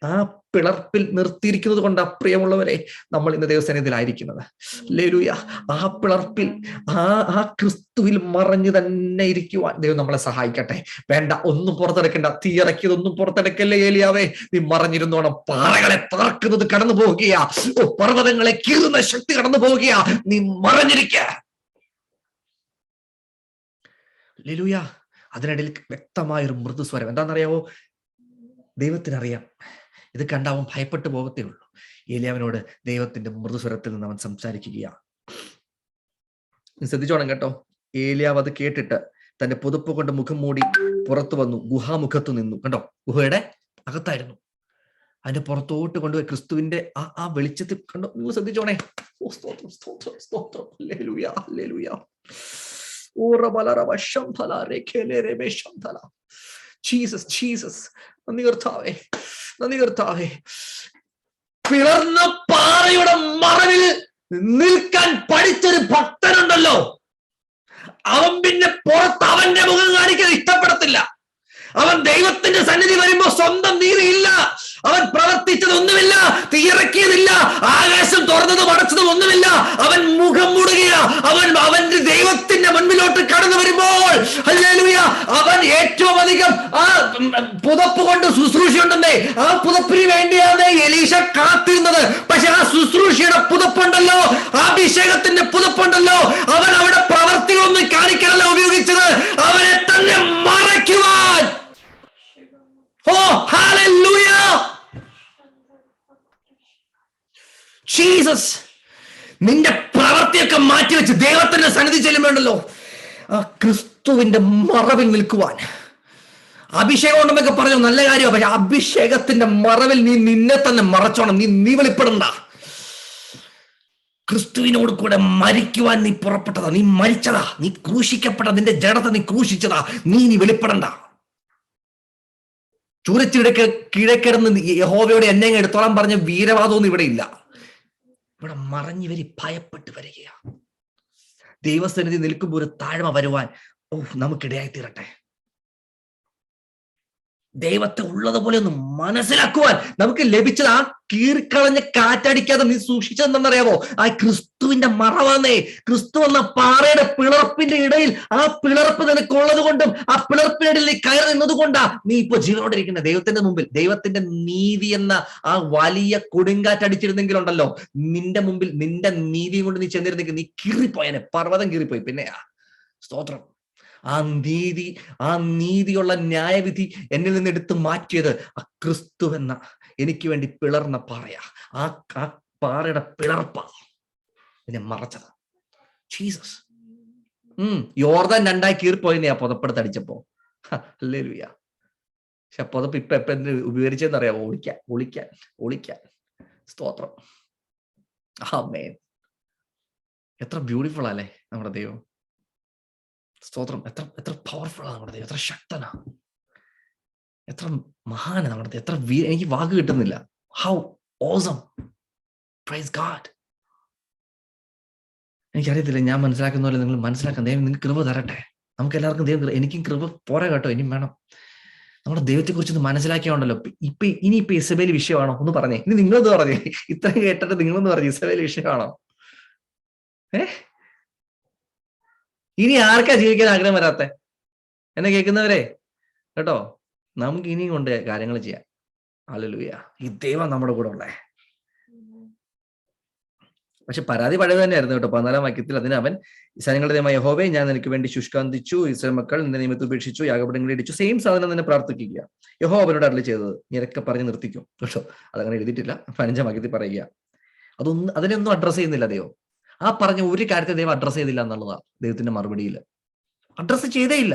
ആ പിളർപ്പിൽ നിർത്തിയിരിക്കുന്നത് കൊണ്ട് പ്രിയമുള്ളവരെ നമ്മൾ ഇന്ന് ദൈവസന്നിധിയിലായിരിക്കുന്നത്. ഹല്ലേലൂയ. ആ പിളർപ്പിൽ ആ ക്രിസ്തുവിൽ മറഞ്ഞു തന്നെ ഇരിക്കുവാൻ ദൈവം നമ്മളെ സഹായിക്കട്ടെ. വേണ്ട, ഒന്നും പുറത്തെടുക്കണ്ട, തീയിറക്കിയതൊന്നും പുറത്തെടുക്കല്ലേ ഏലിയാവേ. നീ മറഞ്ഞിരുന്നോണം. പാറകളെ തകർക്കുന്നത് കടന്നു പോവുകയാ, പർവ്വതങ്ങളെ കീറുന്ന ശക്തി കടന്നു പോവുകയാ. നീ മറഞ്ഞിരിക്ക. ഹല്ലേലൂയ. അതിനിടയിൽ വ്യക്തമായൊരു മൃദുസ്വരം. എന്താണെന്നറിയാവോ? ദൈവത്തിനറിയാം ഇത് കണ്ടാവൻ ഭയപ്പെട്ടു പോകത്തേ ഉള്ളൂ. ഏലിയാവിനോട് ദൈവത്തിന്റെ മൃദുസ്വരത്തിൽ നിന്ന് അവൻ സംസാരിക്കുകയാണ്. ശ്രദ്ധിച്ചോണം കേട്ടോ. ഏലിയാവ് അത് കേട്ടിട്ട് തന്റെ പുതപ്പ് കൊണ്ട് മുഖം മൂടി പുറത്തു വന്നു, ഗുഹാമുഖത്ത് നിന്നു. കണ്ടോ, ഗുഹയുടെ അകത്തായിരുന്നു. അതിന്റെ പുറത്തോട്ട് കൊണ്ടുപോയി ക്രിസ്തുവിന്റെ ആ വെളിച്ചത്തിൽ കണ്ടോ. നിങ്ങൾ ശ്രദ്ധിച്ചോണേ. ജീസസ്. നന്ദി കർത്താവേ. പിളർന്ന പാറയുടെ മറവിൽ നിൽക്കാൻ പഠിച്ചൊരു ഭക്തനുണ്ടല്ലോ, അവൻ പിന്നെ പുറത്ത് അവന്റെ മുഖം കാണിക്കാൻ ഇഷ്ടപ്പെടത്തില്ല. അവൻ ദൈവത്തിന്റെ സന്നിധി വരുമ്പോ സ്വന്തം നീതിയില്ല, അവൻ പ്രവർത്തിച്ചതൊന്നുമില്ല, തീയിറക്കിയതില്ല, ആകാശം തുറന്നതും അടച്ചതും ഒന്നുമില്ല. അവൻ മുഖം മൂടുകയാ. അവന്റെ ദൈവത്തിന്റെ മുൻപിലോട്ട് കടന്നു വരുമ്പോൾ ഹല്ലേലൂയ, അവൻ ഏറ്റവും അധികം ആ പുതപ്പ് കൊണ്ട് ശുശ്രൂഷയുണ്ടെന്നേ. ആ പുതപ്പിന് വേണ്ടിയാണ് എലീശ കാത്തിരുന്നത്. പക്ഷെ ആ ശുശ്രൂഷയുടെ പുതപ്പുണ്ടല്ലോ, ആ അഭിഷേകത്തിന്റെ പുതപ്പുണ്ടല്ലോ, അവൻ അവിടെ പ്രവർത്തികളൊന്നും കാണിക്കാനല്ല ഉപയോഗിച്ചത്, അവനെ തന്നെ മറയ്ക്കുവാൻ. ജീസസ്. നിന്റെ പ്രവൃത്തിയൊക്കെ മാറ്റിവെച്ച് ദൈവത്തിന്റെ സന്നിധി ചെല്ലുമ്പോണ്ടല്ലോ, ആ ക്രിസ്തുവിന്റെ മറവിൽ നിൽക്കുവാൻ, അഭിഷേകം ഉണ്ടെന്നൊക്കെ പറഞ്ഞു, നല്ല കാര്യമാണ്. പക്ഷെ അഭിഷേകത്തിന്റെ മറവിൽ നീ നിന്നെ തന്നെ മറച്ചോണം. നീ വെളിപ്പെടണ്ട. ക്രിസ്തുവിനോട് കൂടെ മരിക്കുവാൻ നീ പുറപ്പെട്ടതാ, നീ മരിച്ചതാ, നീ ക്രൂശിക്കപ്പെട്ട, നിന്റെ ജഡത്തെ നീ ക്രൂശിച്ചതാ. നീ വെളിപ്പെടണ്ട. ചൂരച്ചിടക്ക് കീഴക്കിടന്ന് യഹോവയോട് എന്നെ എടുത്തോളാൻ പറഞ്ഞ വീരവാദമൊന്നും ഇവിടെ ഇല്ല. ഇവിടെ മറഞ്ഞു വരി ഭയപ്പെട്ട് വരികയാ. ദൈവസന്നിധി നിൽക്കുമ്പോൾ ഒരു താഴ്മ വരുവാൻ നമുക്കിടയായി തീരട്ടെ. ദൈവത്തെ ഉള്ളതുപോലെ ഒന്ന് മനസ്സിലാക്കുവാൻ നമുക്ക് ലഭിച്ചത് ആ കീറിക്കളഞ്ഞ കാറ്റടിക്കാതെ നീ സൂക്ഷിച്ചതെന്നറിയാമോ? ആ ക്രിസ്തുവിന്റെ മറവന്നേ. ക്രിസ്തു എന്ന പാറയുടെ പിളർപ്പിന്റെ ഇടയിൽ ആ പിളർപ്പ് നിനക്കുള്ളത് കൊണ്ടും ആ പിളർപ്പിനിടയിൽ നീ കയറി നിന്നത് കൊണ്ടാ നീ ഇപ്പൊ ജീവനോടിരിക്കുന്ന. ദൈവത്തിന്റെ മുമ്പിൽ ദൈവത്തിന്റെ നീതി എന്ന ആ വലിയ കൊടുങ്കാറ്റടിച്ചിരുന്നെങ്കിലുണ്ടല്ലോ, നിന്റെ മുമ്പിൽ നിന്റെ നീതിയും കൊണ്ട് നീ ചെന്നിരുന്നെങ്കിൽ നീ കീറിപ്പോയനെ, പർവ്വതം കീറിപ്പോയി. പിന്നെ സ്തോത്രം. ആ നീതിയുള്ള ന്യായവിധി എന്നിൽ നിന്ന് എടുത്ത് മാറ്റിയത് ആ ക്രിസ്തു എന്ന എനിക്ക് വേണ്ടി പിളർന്ന പാറയാ. ആ പാറയുടെ പിളർപ്പാ എന്നെ മറച്ചത്. ജീസസ്. യോർദാൻ രണ്ടായി കീറിപ്പോയി ആ പുതപ്പെടുത്തടിച്ചപ്പോ. ഹല്ലേലൂയ. പക്ഷെ പുതപ്പ് ഇപ്പൊ എന്ത് ഉപകരിച്ചെന്നറിയാമോ? ഒളിക്കാൻ. സ്തോത്രം. ആമേൻ. എത്ര ബ്യൂട്ടിഫുൾ അല്ലേ നമ്മുടെ ദൈവം. സ്തോത്രം. എത്ര പവർഫുൾ ആണ് നമ്മുടെ ദൈവം. എത്ര ശക്തനാ, എത്ര മഹാന നമ്മുടെ ദൈവം. എത്ര എനിക്ക് വാക്ക് കിട്ടുന്നില്ല. How awesome. Praise God. എനിക്കറിയത്തില്ല, ഞാൻ മനസ്സിലാക്കുന്ന പോലെ നിങ്ങൾ മനസ്സിലാക്കാൻ ദൈവം നിങ്ങൾക്ക് കൃപ തരട്ടെ. നമുക്ക് എല്ലാവർക്കും ദൈവം, എനിക്കും കൃപ പോരാ കേട്ടോ, ഇനിയും വേണം. നമ്മുടെ ദൈവത്തെ കുറിച്ച് ഒന്ന് മനസ്സിലാക്കിയോണ്ടല്ലോ. ഇനിയിപ്പൊ ഇസബേൽ വിഷയമാണോ? ഒന്ന് പറഞ്ഞേ. ഇനി നിങ്ങളൊന്ന് പറഞ്ഞേ. ഇത്രയും കേട്ടിട്ട് നിങ്ങളൊന്ന് പറഞ്ഞു ഇസബേൽ വിഷയമാണോ? ഇനി ആർക്കാ ജീവിക്കാൻ ആഗ്രഹം വരാത്തെ? എന്നെ കേൾക്കുന്നവരെ കേട്ടോ, നമുക്ക് ഇനിയും കൊണ്ട് കാര്യങ്ങൾ ചെയ്യാം. ഹല്ലേലൂയ. ഈ ദൈവം നമ്മുടെ കൂടെ ഉള്ളേ. പക്ഷെ പരാതി പഴയത് തന്നെയായിരുന്നു കേട്ടോ. 14-ാം വാക്യത്തിൽ അതിന് അവൻ, സൈന്യങ്ങളുടെ ദൈവമായ യഹോവേ, ഞാൻ നിനക്ക് വേണ്ടി ശുഷ്കാന്തിച്ചു, ഇസ്രായേൽ മക്കൾ നിന്റെ നിയമത്തെ ഉപേക്ഷിച്ചു, യാഗപീഠങ്ങളെ ഇടിച്ചു. സെയിം സാധനം തന്നെ പ്രാർത്ഥിക്കുക. യഹോവ അവനോട് അരുളി ചെയ്തത് നിരക്കെ പറഞ്ഞ് നിർത്തിക്കും കേട്ടോ. അതങ്ങനെ എഴുതിയിട്ടില്ല. 15-ാം വാക്യത്തിൽ പറയുക. അതിനൊന്നും അഡ്രസ് ചെയ്യുന്നില്ല ദൈവം. ആ പറഞ്ഞ ഒരു കാര്യത്തെ ദൈവം അഡ്രസ് ചെയ്തില്ല എന്നുള്ളതാ ദൈവത്തിന്റെ മറുപടിയിൽ. അഡ്രസ് ചെയ്തേ ഇല്ല.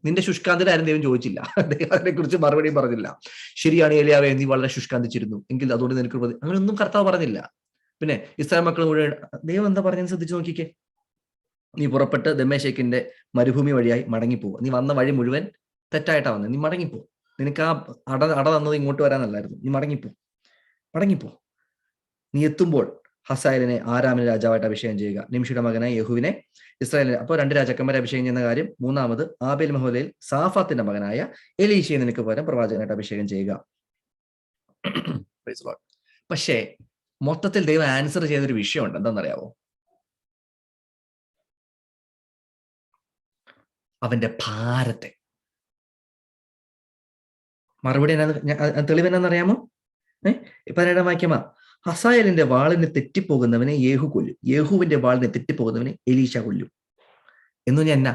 നിന്റെ ശുഷ്കാന്തിയുടെ ആരും ദൈവം ചോദിച്ചില്ല. ദൈവം അതിനെ കുറിച്ച് മറുപടിയും പറഞ്ഞില്ല. ശരിയാണ് ഏലിയാവേ, നീ വളരെ ശുഷ്കാന്തിച്ചിരുന്നു എങ്കിൽ അതുകൊണ്ട് നിനക്ക് അങ്ങനെയൊന്നും കർത്താവ് പറഞ്ഞില്ല. പിന്നെ ഇസ്രായേൽ മക്കൾ മുഴുവൻ ദൈവം എന്താ പറഞ്ഞെന്ന് ശ്രദ്ധിച്ചു നോക്കിക്കേ. നീ പുറപ്പെട്ട് ദമ്മേശേക്കിന്റെ മരുഭൂമി വഴിയായി മടങ്ങിപ്പോവുക. നീ വന്ന വഴി മുഴുവൻ തെറ്റായിട്ടാ വന്നത്. നീ മടങ്ങിപ്പോ. നിനക്ക് ആ അട തന്നത് ഇങ്ങോട്ട് വരാനല്ലായിരുന്നു. നീ മടങ്ങിപ്പോ. നീ എത്തുമ്പോൾ ഹസായലിനെ ആരാമിന് രാജാവായിട്ട് അഭിഷേകം ചെയ്യുക. നിംഷിയുടെ മകനായ യെഹൂവിനെ ഇസ്രായേലിനെ. അപ്പോൾ 2 രാജാക്കന്മാരെ അഭിഷേകം ചെയ്യുന്ന കാര്യം. 3-ാമത് ആബേൽ മഹോലയിൽ സാഫാത്തിന്റെ മകനായ എലീശയെ നിനക്ക് പകരം പ്രവാചകനായിട്ട് അഭിഷേകം ചെയ്യുക. പക്ഷേ മൊത്തത്തിൽ ദൈവം ആൻസർ ചെയ്തൊരു വിഷയമുണ്ട്. എന്താണെന്നറിയാവോ? അവന്റെ ഭാരത്തെ. മറുപടി തെളിവ് എന്നാന്നറിയാമോ? 17-ാം വാക്യമാ. ഹസായേലിന്റെ വാളിന് തെറ്റിപ്പോകുന്നവനെ യേഹു കൊല്ലും, യേഹുവിന്റെ വാളിന് തെറ്റിപ്പോകുന്നവനെ എലീശ കൊല്ലും. എന്ന് ഞാൻ എന്നാ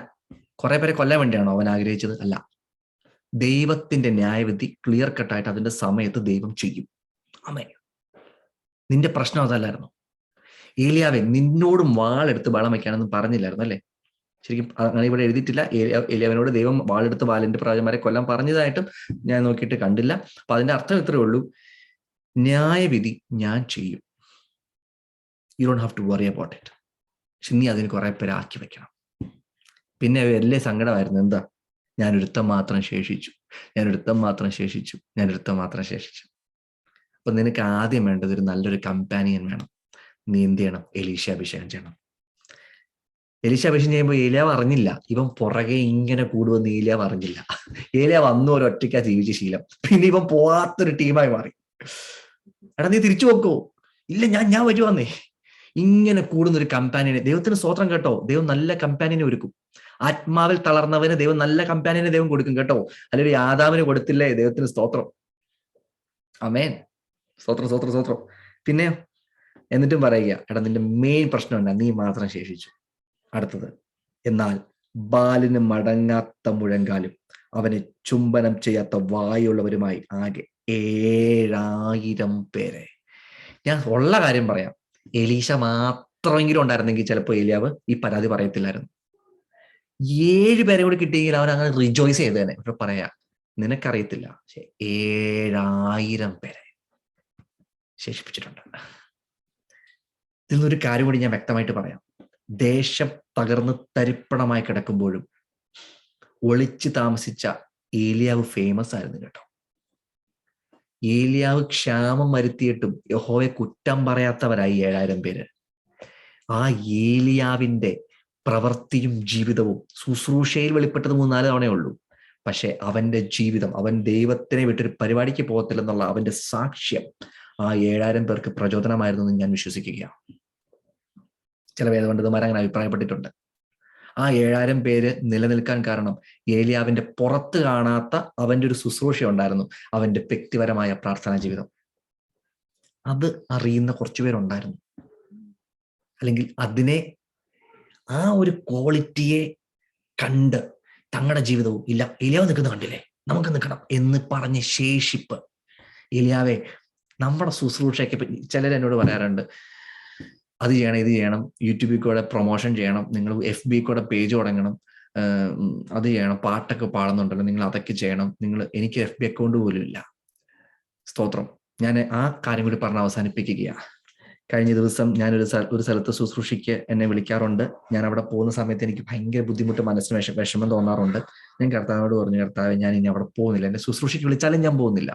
കുറെ പേരെ കൊല്ലാൻ വേണ്ടിയാണോ അവൻ ആഗ്രഹിച്ചത്? അല്ല. ദൈവത്തിന്റെ ന്യായവിധി ക്ലിയർ കട്ടായിട്ട് അതിന്റെ സമയത്ത് ദൈവം ചെയ്യും. ആമേൻ. നിന്റെ പ്രശ്നം അതല്ലായിരുന്നു. ഏലിയാവെ, നിന്നോടും വാളെടുത്ത് വളം വയ്ക്കാനൊന്നും പറഞ്ഞില്ലായിരുന്നു അല്ലേ? ശരിക്കും അങ്ങനെ ഇവിടെ എഴുതിയിട്ടില്ല. ഏലിയാവിനോട് ദൈവം വാളെടുത്ത് ബാലിന്റെ പ്രവാചകന്മാരെ കൊല്ലാൻ പറഞ്ഞതായിട്ടും ഞാൻ നോക്കിയിട്ട് കണ്ടില്ല. അപ്പൊ അതിന്റെ അർത്ഥം ഇത്രയേ ഉള്ളൂ, ന്യായവിധി ഞാൻ ചെയ്യും. You don't have to worry about it. പക്ഷെ നീ അതിന് കുറെ പേര് ആക്കി വെക്കണം. പിന്നെ വലിയ സങ്കടമായിരുന്നു. എന്താ? ഞാനൊരുത്തം മാത്രം ശേഷിച്ചു. അപ്പൊ നിനക്ക് ആദ്യം വേണ്ടത് ഒരു നല്ലൊരു കമ്പാനിയൻ വേണം. നീ എന്ത് ചെയ്യണം? എലീശ അഭിഷേകം ചെയ്യണം. എലീശ അഭിഷേകം ചെയ്യുമ്പോൾ ഏലിയാവ് അറിഞ്ഞില്ല ഇവൻ പുറകെ ഇങ്ങനെ കൂടുമെന്ന്. ഏലിയാവ് അറിഞ്ഞില്ല. ഏലിയാവ് അന്ന് ഒരു ഒറ്റയ്ക്കാ ജീവിച്ച ശീലം. പിന്നെ ഇവൻ പോവാത്തൊരു ടീമായി മാറി. എടാ, നീ തിരിച്ചു വെക്കോ? ഇല്ല, ഞാൻ വരുവാന്നേ. ഇങ്ങനെ കൂടുന്ന ഒരു കമ്പാനിയനെ, ദൈവത്തിന് സ്തോത്രം കേട്ടോ. ദൈവം നല്ല കമ്പാനിയനെ ഒരുക്കും. ആത്മാവിൽ തളർന്നവന് ദൈവം നല്ല കമ്പാനിയനെ ദൈവം കൊടുക്കും കേട്ടോ. അല്ലെങ്കിൽ ആദാമിന് കൊടുത്തില്ലേ? ദൈവത്തിന് സ്തോത്രം. ആമേൻ. സ്തോത്രം. പിന്നെ എന്നിട്ടും പറയുക, എടാ നിന്റെ മെയിൻ പ്രശ്നം എന്താ? നീ മാത്രം ശേഷിച്ചു. അടുത്തത്, എന്നാൽ ബാലിന് മടങ്ങാത്ത മുഴങ്കാലും അവനെ ചുംബനം ചെയ്യാത്ത വായുള്ളവരുമായി ആകെ 7000 പേരെ. ഞാൻ ഉള്ള കാര്യം പറയാം. എലീശ മാത്രമെങ്കിലും ഉണ്ടായിരുന്നെങ്കിൽ ചിലപ്പോൾ ഏലിയാവ് ഈ പരാതി പറയത്തില്ലായിരുന്നു. 7 പേരെ കൂടി കിട്ടിയെങ്കിൽ അവൻ അങ്ങനെ റിജോയ്സ് ചെയ്തേനെ. പക്ഷെ പറയാ, നിനക്കറിയത്തില്ല, പക്ഷെ 7000 പേരെ ശേഷിപ്പിച്ചിട്ടുണ്ട്. ഇതിൽ നിന്നൊരു കാര്യം കൂടി ഞാൻ വ്യക്തമായിട്ട് പറയാം. ദേശം തകർന്ന് തരിപ്പണമായി കിടക്കുമ്പോഴും ഒളിച്ചു താമസിച്ച ഏലിയാവ് ഫേമസ് ആയിരുന്നു കേട്ടോ. ഏലിയാവ് ക്ഷാമം വരുത്തിയിട്ടും യഹോവയെ കുറ്റം പറയാത്തവരായി 7000 പേര്. ആ ഏലിയാവിന്റെ പ്രവൃത്തിയും ജീവിതവും ശുശ്രൂഷയിൽ വെളിപ്പെട്ടത് 3-4 തവണയേ ഉള്ളൂ. പക്ഷെ അവന്റെ ജീവിതം, അവൻ ദൈവത്തിനെ വിട്ടൊരു പരിപാടിക്ക് പോകത്തില്ലെന്നുള്ള അവന്റെ സാക്ഷ്യം ആ 7000 പേർക്ക് പ്രചോദനമായിരുന്നു എന്ന് ഞാൻ വിശ്വസിക്കുകയാണ്. ചില വേദപണ്ഡിതന്മാർ അങ്ങനെ അഭിപ്രായപ്പെട്ടിട്ടുണ്ട്. ആ 7000 പേര് നിലനിൽക്കാൻ കാരണം ഏലിയാവിന്റെ പുറത്ത് കാണാത്ത അവന്റെ ഒരു ശുശ്രൂഷ ഉണ്ടായിരുന്നു, അവന്റെ വ്യക്തിപരമായ പ്രാർത്ഥനാ ജീവിതം. അത് അറിയുന്ന കുറച്ചുപേരുണ്ടായിരുന്നു. അല്ലെങ്കിൽ അതിനെ, ആ ഒരു ക്വാളിറ്റിയെ കണ്ട് തങ്ങളുടെ ജീവിതവും ഇല്ല, ഏലിയാവ് നിൽക്കുന്ന കണ്ടില്ലേ, നമുക്ക് നിൽക്കണം എന്ന് പറഞ്ഞ ശേഷിപ്പ്. ഏലിയാവെ, നമ്മുടെ ശുശ്രൂഷയ്ക്ക് ചിലർ എന്നോട് പറയാറുണ്ട്, അത് ചെയ്യണം, ഇത് ചെയ്യണം, യൂട്യൂബിൽ കൂടെ പ്രൊമോഷൻ ചെയ്യണം, നിങ്ങൾ FB കൂടെ പേജ് തുടങ്ങണം, അത് ചെയ്യണം, പാട്ടൊക്കെ പാടുന്നുണ്ടല്ലോ, നിങ്ങൾ അതൊക്കെ ചെയ്യണം. എനിക്ക് FB അക്കൗണ്ട് പോലും ഇല്ല. സ്തോത്രം. ഞാൻ ആ കാര്യം കൂടി പറഞ്ഞ് അവസാനിപ്പിക്കുകയാണ്. കഴിഞ്ഞ ദിവസം ഞാനൊരു സ്ഥലത്ത് ശുശ്രൂഷയ്ക്ക് എന്നെ വിളിക്കാറുണ്ട്. ഞാൻ അവിടെ പോകുന്ന സമയത്ത് എനിക്ക് ഭയങ്കര ബുദ്ധിമുട്ട്, മനസ്സിന് വിഷമം തോന്നാറുണ്ട്. ഞാൻ കർത്താവിനോട് പറഞ്ഞു, കർത്താവ്, ഞാൻ ഇനി അവിടെ പോകുന്നില്ല, എന്നെ ശുശ്രൂഷയ്ക്ക് വിളിച്ചാലും ഞാൻ പോകുന്നില്ല.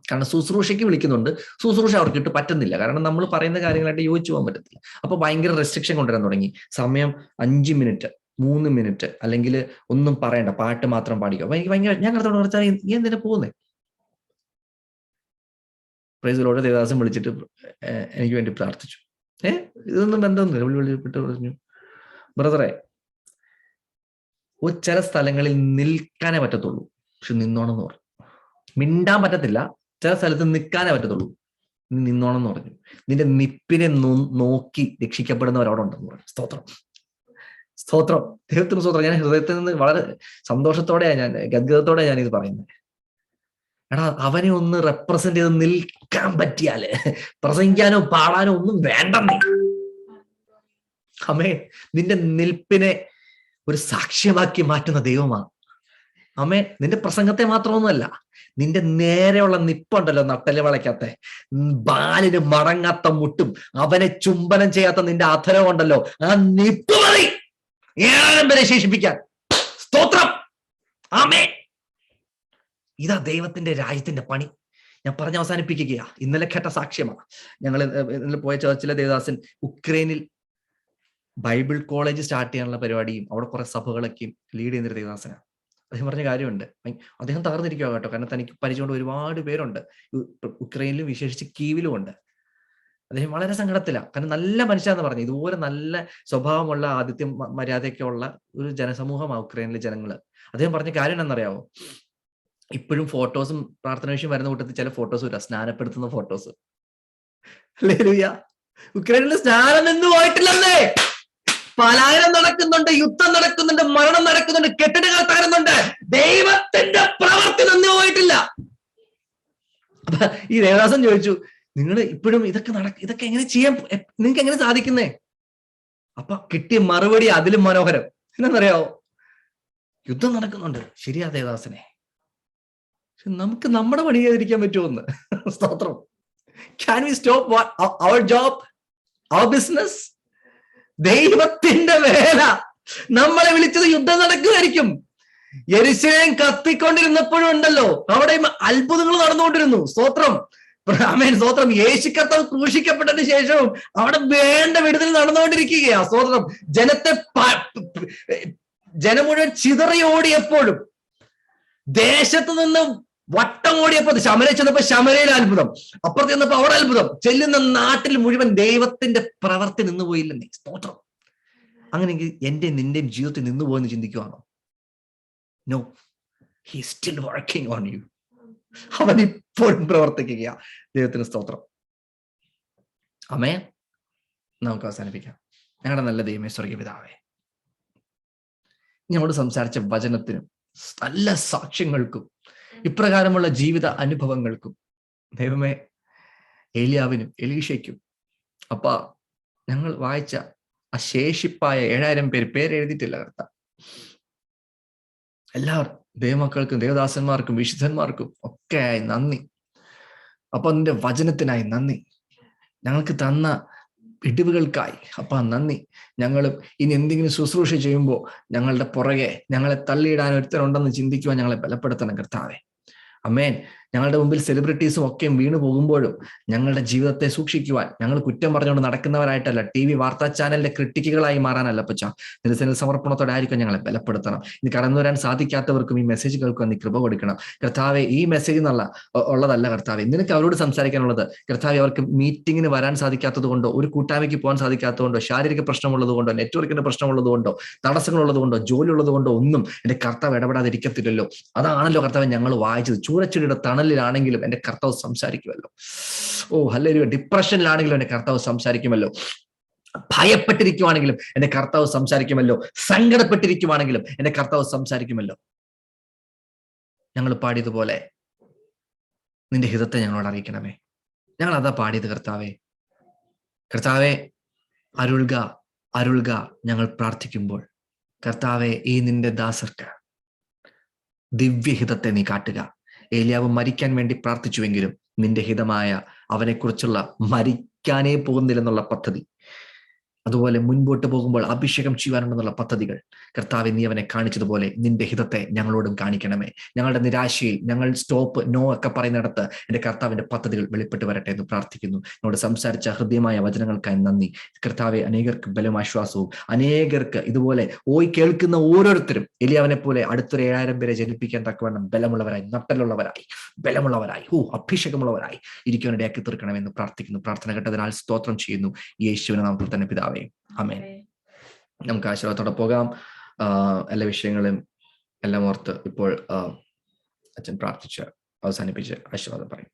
കാരണം ശുശ്രൂഷയ്ക്ക് വിളിക്കുന്നുണ്ട്, ശുശ്രൂഷ അവർക്കിട്ട് പറ്റുന്നില്ല. കാരണം നമ്മൾ പറയുന്ന കാര്യങ്ങളായിട്ട് യോജിച്ചു പോകാൻ പറ്റത്തില്ല. അപ്പൊ ഭയങ്കര റെസ്ട്രിക്ഷൻ കൊണ്ടുവരാൻ തുടങ്ങി. സമയം 5 മിനിറ്റ്, 3 മിനിറ്റ്, അല്ലെങ്കിൽ ഒന്നും പറയണ്ട, പാട്ട് മാത്രം പാടിക്കും. അപ്പൊ എനിക്ക് ഭയങ്കര, ഞാൻ കർത്താവിനോട് പറഞ്ഞാൽ, നീ എന്തിനാ പോകുന്നേ? പ്രൈസിലോടെ ദേവദാസൻ വിളിച്ചിട്ട് എനിക്ക് വേണ്ടി പ്രാർത്ഥിച്ചു. ഇതൊന്നും ബന്ധമൊന്നുമില്ല. വിളിച്ചിട്ട് പറഞ്ഞു, ബ്രദറെ, ചില സ്ഥലങ്ങളിൽ നിൽക്കാനേ പറ്റത്തുള്ളൂ, പക്ഷെ നിന്നോണം എന്ന് പറഞ്ഞു. മിണ്ടാൻ പറ്റത്തില്ല, ചില സ്ഥലത്ത് നിൽക്കാനേ പറ്റത്തുള്ളൂ, നിന്നോണം എന്ന് പറഞ്ഞു. നിന്റെ നിപ്പിനെ നോക്കി രക്ഷിക്കപ്പെടുന്നവരവിടെ ഉണ്ടെന്ന് പറഞ്ഞു. സ്തോത്രം, സ്തോത്രം, ദൈവത്തിന് സ്തോത്രം. ഞാൻ ഹൃദയത്തിൽ നിന്ന് വളരെ സന്തോഷത്തോടെയാണ്, ഞാൻ ഗദ്ഗതത്തോടെയാണ് ഞാൻ ഇത് പറയുന്നത്. എടാ, അവനെ ഒന്ന് റെപ്രസെന്റ് ചെയ്ത് നിൽക്കാൻ പറ്റിയാല് പ്രസംഗിക്കാനോ പാടാനോ ഒന്നും വേണ്ടെന്നേ. അമ്മേ, നിന്റെ നിൽപ്പിനെ ഒരു സാക്ഷ്യമാക്കി മാറ്റുന്ന ദൈവമാണ്. അമ്മേ, നിന്റെ പ്രസംഗത്തെ മാത്രമൊന്നുമല്ല, നിന്റെ നേരെയുള്ള നിപ്പുണ്ടല്ലോ, നട്ടല് വളയ്ക്കാത്ത, ബാലിന് മടങ്ങാത്ത മുട്ടും, അവനെ ചുംബനം ചെയ്യാത്ത നിന്റെ അധരം ഉണ്ടല്ലോ, ആ നിപ്പ് മതി 7000 പേരെ ശേഷിപ്പിക്കാൻ. സ്തോത്രം, ആമേ. ഇതാ ദൈവത്തിന്റെ രാജ്യത്തിന്റെ പണി. ഞാൻ പറഞ്ഞ് അവസാനിപ്പിക്കുകയാ. ഇന്നലെ കേട്ട സാക്ഷ്യമാണ്. ഞങ്ങൾ ഇന്നലെ പോയ ചേർച്ചിലെ ദേവദാസൻ ഉക്രൈനിൽ ബൈബിൾ കോളേജ് സ്റ്റാർട്ട് ചെയ്യാനുള്ള പരിപാടിയും അവിടെ കുറെ സഭകളൊക്കെയും ലീഡ് ചെയ്യുന്നൊരു ദേവദാസനാണ്. അദ്ദേഹം പറഞ്ഞ കാര്യമുണ്ട്. അദ്ദേഹം തകർന്നിരിക്കുക കേട്ടോ, കാരണം തനിക്ക് പരിചയമുള്ള ഒരുപാട് പേരുണ്ട് ഉക്രൈനിലും, വിശേഷിച്ച് കീവിലും ഉണ്ട്. അദ്ദേഹം വളരെ സങ്കടത്തിലാണ്. കാരണം നല്ല മനുഷ്യന്ന് പറഞ്ഞു, ഇതുപോലെ നല്ല സ്വഭാവമുള്ള, ആതിഥ്യം മര്യാദയൊക്കെ ഉള്ള ഒരു ജനസമൂഹമാണ് ഉക്രൈനിലെ ജനങ്ങള്. അദ്ദേഹം പറഞ്ഞ കാര്യം എന്നറിയാവോ? ഇപ്പോഴും ഫോട്ടോസും പ്രാർത്ഥന വിഷയം വരുന്ന കൂട്ടത്തിൽ ചില ഫോട്ടോസ് വരാം, സ്നാനപ്പെടുത്തുന്ന ഫോട്ടോസ്. ഹല്ലേലൂയ. ഉക്രൈനിൽ സ്നാനം നിന്ന് പോയിട്ടില്ലെന്നേ. പലായനം നടക്കുന്നുണ്ട്, യുദ്ധം നടക്കുന്നുണ്ട്, മരണം നടക്കുന്നുണ്ട്, കെട്ടിടങ്ങൾ തകരുന്നുണ്ട്. ദൈവത്തിന്റെ പ്രവൃത്തി നിന്ന് പോയിട്ടില്ല. അപ്പൊ ഈ ദേവദാസൻ ചോദിച്ചു, നിങ്ങൾ ഇപ്പോഴും ഇതൊക്കെ എങ്ങനെ ചെയ്യാൻ നിങ്ങൾക്ക് എങ്ങനെ സാധിക്കുന്നേ? അപ്പൊ കിട്ടിയ മറുപടി അതിലും മനോഹരം. എന്നറിയാവോ? യുദ്ധം നടക്കുന്നുണ്ട്, ശരിയാ ദേവദാസനെ, നമുക്ക് നമ്മുടെ പണി ചെയ്തിരിക്കാൻ പറ്റുമെന്ന്. സ്തോത്രം. Can we stop our job, our business? ദൈവത്തിന്റെ വേല. നമ്മളെ വിളിച്ചത് യുദ്ധം നടക്കുമായിരിക്കും. യെരൂശലേം കത്തിക്കൊണ്ടിരുന്നപ്പോഴും ഉണ്ടല്ലോ, അവിടെ അത്ഭുതങ്ങൾ നടന്നുകൊണ്ടിരുന്നു. സ്തോത്രം, ആമേൻ, സ്തോത്രം. യേശു കർത്താവ് ക്രൂശിക്കപ്പെട്ടതിന് ശേഷവും അവിടെ വേണ്ട വിടുതൽ നടന്നുകൊണ്ടിരിക്കുകയാ. സ്തോത്രം. ജനം മുഴുവൻ ചിതറി ഓടിയപ്പോഴും, ദേശത്ത് നിന്ന് വട്ടം ഓടിയപ്പോ ശമര ചെന്നപ്പോ ശമരയിൽ അത്ഭുതം, അപ്പുറത്ത് ചെന്നപ്പോ അവിടെ അത്ഭുതം, ചെല്ലുന്ന നാട്ടിൽ മുഴുവൻ ദൈവത്തിന്റെ പ്രവൃത്തി നിന്നുപോയില്ലെന്നേ. സ്തോത്രം. അങ്ങനെയെങ്കിൽ എന്റെ നിന്റെയും ജീവിതത്തിൽ നിന്നുപോയെന്ന് ചിന്തിക്കുവാണോ? No, he still working on you. അവൻ ഇപ്പോഴും പ്രവർത്തിക്കുക. ദൈവത്തിന് സ്തോത്രം. ആമേൻ. നമുക്ക് അവസാനിപ്പിക്കാം. ഞങ്ങളുടെ നല്ല ദൈവമേ, സ്വർഗ്ഗീയ പിതാവേ, ഞങ്ങളോട് സംസാരിച്ച വചനത്തിനും നല്ല സാക്ഷ്യങ്ങൾക്കും ഇപ്രകാരമുള്ള ജീവിത അനുഭവങ്ങൾക്കും ദൈവമേ, ഏലിയാവിനും എലീശയ്ക്കും അപ്പ ഞങ്ങൾ വായിച്ച ആ ശേഷിപ്പായ 7000 പേര്, പേരെഴുതിയിട്ടില്ല കർത്താവ്, എല്ലാ ദൈവമക്കൾക്കും ദേവദാസന്മാർക്കും വിശുദ്ധന്മാർക്കും ഒക്കെ ആയി നന്ദി. അപ്പൊ നിന്റെ വചനത്തിനായി നന്ദി. ഞങ്ങൾക്ക് തന്ന ഇടിവുകൾക്കായി അപ്പാ നന്ദി. ഞങ്ങൾ ഇനി എന്തെങ്കിലും ശുശ്രൂഷ ചെയ്യുമ്പോൾ ഞങ്ങളുടെ പുറകെ ഞങ്ങളെ തള്ളിയിടാൻ ഒരുത്തരുണ്ടെന്ന് ചിന്തിക്കുവാൻ ഞങ്ങളെ ബലപ്പെടുത്തണം കർത്താവേ. അമേൻ. ഞങ്ങളുടെ മുമ്പിൽ സെലിബ്രിറ്റീസും ഒക്കെയും വീണു പോകുമ്പോഴും ഞങ്ങളുടെ ജീവിതത്തെ സൂക്ഷിക്കുവാൻ ഞങ്ങൾ കുറ്റം പറഞ്ഞുകൊണ്ട് നടക്കുന്നവരായിട്ടല്ല, TV വാർത്താ ചാനലിന്റെ ക്രിട്ടിക്കുകളായി മാറാനല്ല പച്ച, നിരസന സമർപ്പണത്തോടെ ആയിരിക്കും ഞങ്ങളെ ബലപ്പെടുത്തണം. ഇനി കടന്നു വരാൻ സാധിക്കാത്തവർക്കും ഈ മെസ്സേജ് കേൾക്കാൻ നീ കൃപ കൊടുക്കണം കർത്താവെ. ഈ മെസ്സേജ് ഉള്ളതല്ല കർത്താവെ, നിനക്ക് അവരോട് സംസാരിക്കാനുള്ളത് കർത്താവെ. അവർക്ക് മീറ്റിങ്ങിന് വരാൻ സാധിക്കാത്തത് കൊണ്ടോ, ഒരു കൂട്ടായ്മയ്ക്ക് പോകാൻ സാധിക്കാത്തതുകൊണ്ടോ, ശാരീരിക പ്രശ്നമുള്ളത് കൊണ്ടോ, നെറ്റ്വർക്കിന്റെ പ്രശ്നമുള്ളത് കൊണ്ടോ, തടസ്സങ്ങളുള്ളത് കൊണ്ടോ, ജോലി ഉള്ളത് കൊണ്ടോ ഒന്നും എന്റെ കർത്താവ് ഇടപെടാതിരിക്കത്തില്ലല്ലോ. അതാണല്ലോ കർത്താവ് ഞങ്ങൾ വായിച്ചത്. ചൂരച്ചെടിയുടെ തണലിലാണെങ്കിലും എന്റെ കർത്താവ് സംസാരിക്കുമല്ലോ. ഓ ഹല്ലേലൂയ. ഡിപ്രഷനിലാണെങ്കിലും എന്റെ കർത്താവ് സംസാരിക്കുമല്ലോ. ഭയപ്പെട്ടിരിക്കുവാണെങ്കിലും എന്റെ കർത്താവ് സംസാരിക്കുമല്ലോ. സങ്കടപ്പെട്ടിരിക്കുവാണെങ്കിലും എന്റെ കർത്താവ് സംസാരിക്കുമല്ലോ. ഞങ്ങൾ പാടിയതുപോലെ നിന്റെ ഹിതത്തെ ഞങ്ങളോട് അറിയിക്കണമേ. ഞങ്ങൾ അതാ പാടിയത് കർത്താവേ. കർത്താവെ അരുൾക അരുൾക ഞങ്ങൾ പ്രാർത്ഥിക്കുമ്പോൾ കർത്താവെ, ഈ നിന്റെ ദാസർക്ക് ദിവ്യഹിതത്തെ നീ കാട്ടുക. ഏലിയാവ് മരിക്കാൻ വേണ്ടി പ്രാർത്ഥിച്ചുവെങ്കിലും നിന്റെ ഹിതമായ അവനെക്കുറിച്ചുള്ള മരിക്കാനേ പോകുന്നില്ലെന്നുള്ള പദ്ധതി, അതുപോലെ മുൻപോട്ട് പോകുമ്പോൾ അഭിഷേകം ചെയ്യുവാനുണ്ടെന്നുള്ള പദ്ധതികൾ കർത്താവെ നീ അവനെ കാണിച്ചതുപോലെ നിന്റെ ഹിതത്തെ ഞങ്ങളോടും കാണിക്കണമേ. ഞങ്ങളുടെ നിരാശയിൽ ഞങ്ങൾ സ്റ്റോപ്പ് നോ ഒക്കെ പറയുന്നിടത്ത് എന്റെ കർത്താവിന്റെ പദ്ധതികൾ വെളിപ്പെട്ട് വരട്ടെ എന്ന് പ്രാർത്ഥിക്കുന്നു. ഞങ്ങളോട് സംസാരിച്ച ഹൃദ്യമായ വചനങ്ങൾക്കായി നന്ദി കർത്താവെ. അനേകർക്ക് ബലം ആശ്വാസവും, അനേകർക്ക് ഇതുപോലെ കേൾക്കുന്ന ഓരോരുത്തരും എലിയാവിനെ പോലെ അടുത്തൊരു 7000 പേരെ ജനിപ്പിക്കാൻ തക്കവണ്ണം ബലമുള്ളവരായി, നട്ടലുള്ളവരായി, ബലമുള്ളവരായി, അഭിഷേകമുള്ളവരായി ഇരിക്കാനിടയാക്കി തീർക്കണമെന്ന് പ്രാർത്ഥിക്കുന്നു. പ്രാർത്ഥന കേട്ടതിനാൽ സ്തോത്രം ചെയ്യുന്നു. യേശുവിന്റെ നാമത്തിൽ തന്നെ പിതാവേ, ആമേൻ. നമുക്ക് ആശീർവാദത്തോടെ പോകാം. എല്ലാ വിഷയങ്ങളും എല്ലാം ഓർത്ത് ഇപ്പോൾ അച്ഛൻ പ്രാർത്ഥിച്ച് അവസാനിപ്പിച്ച് ആശീർവാദം പറയും.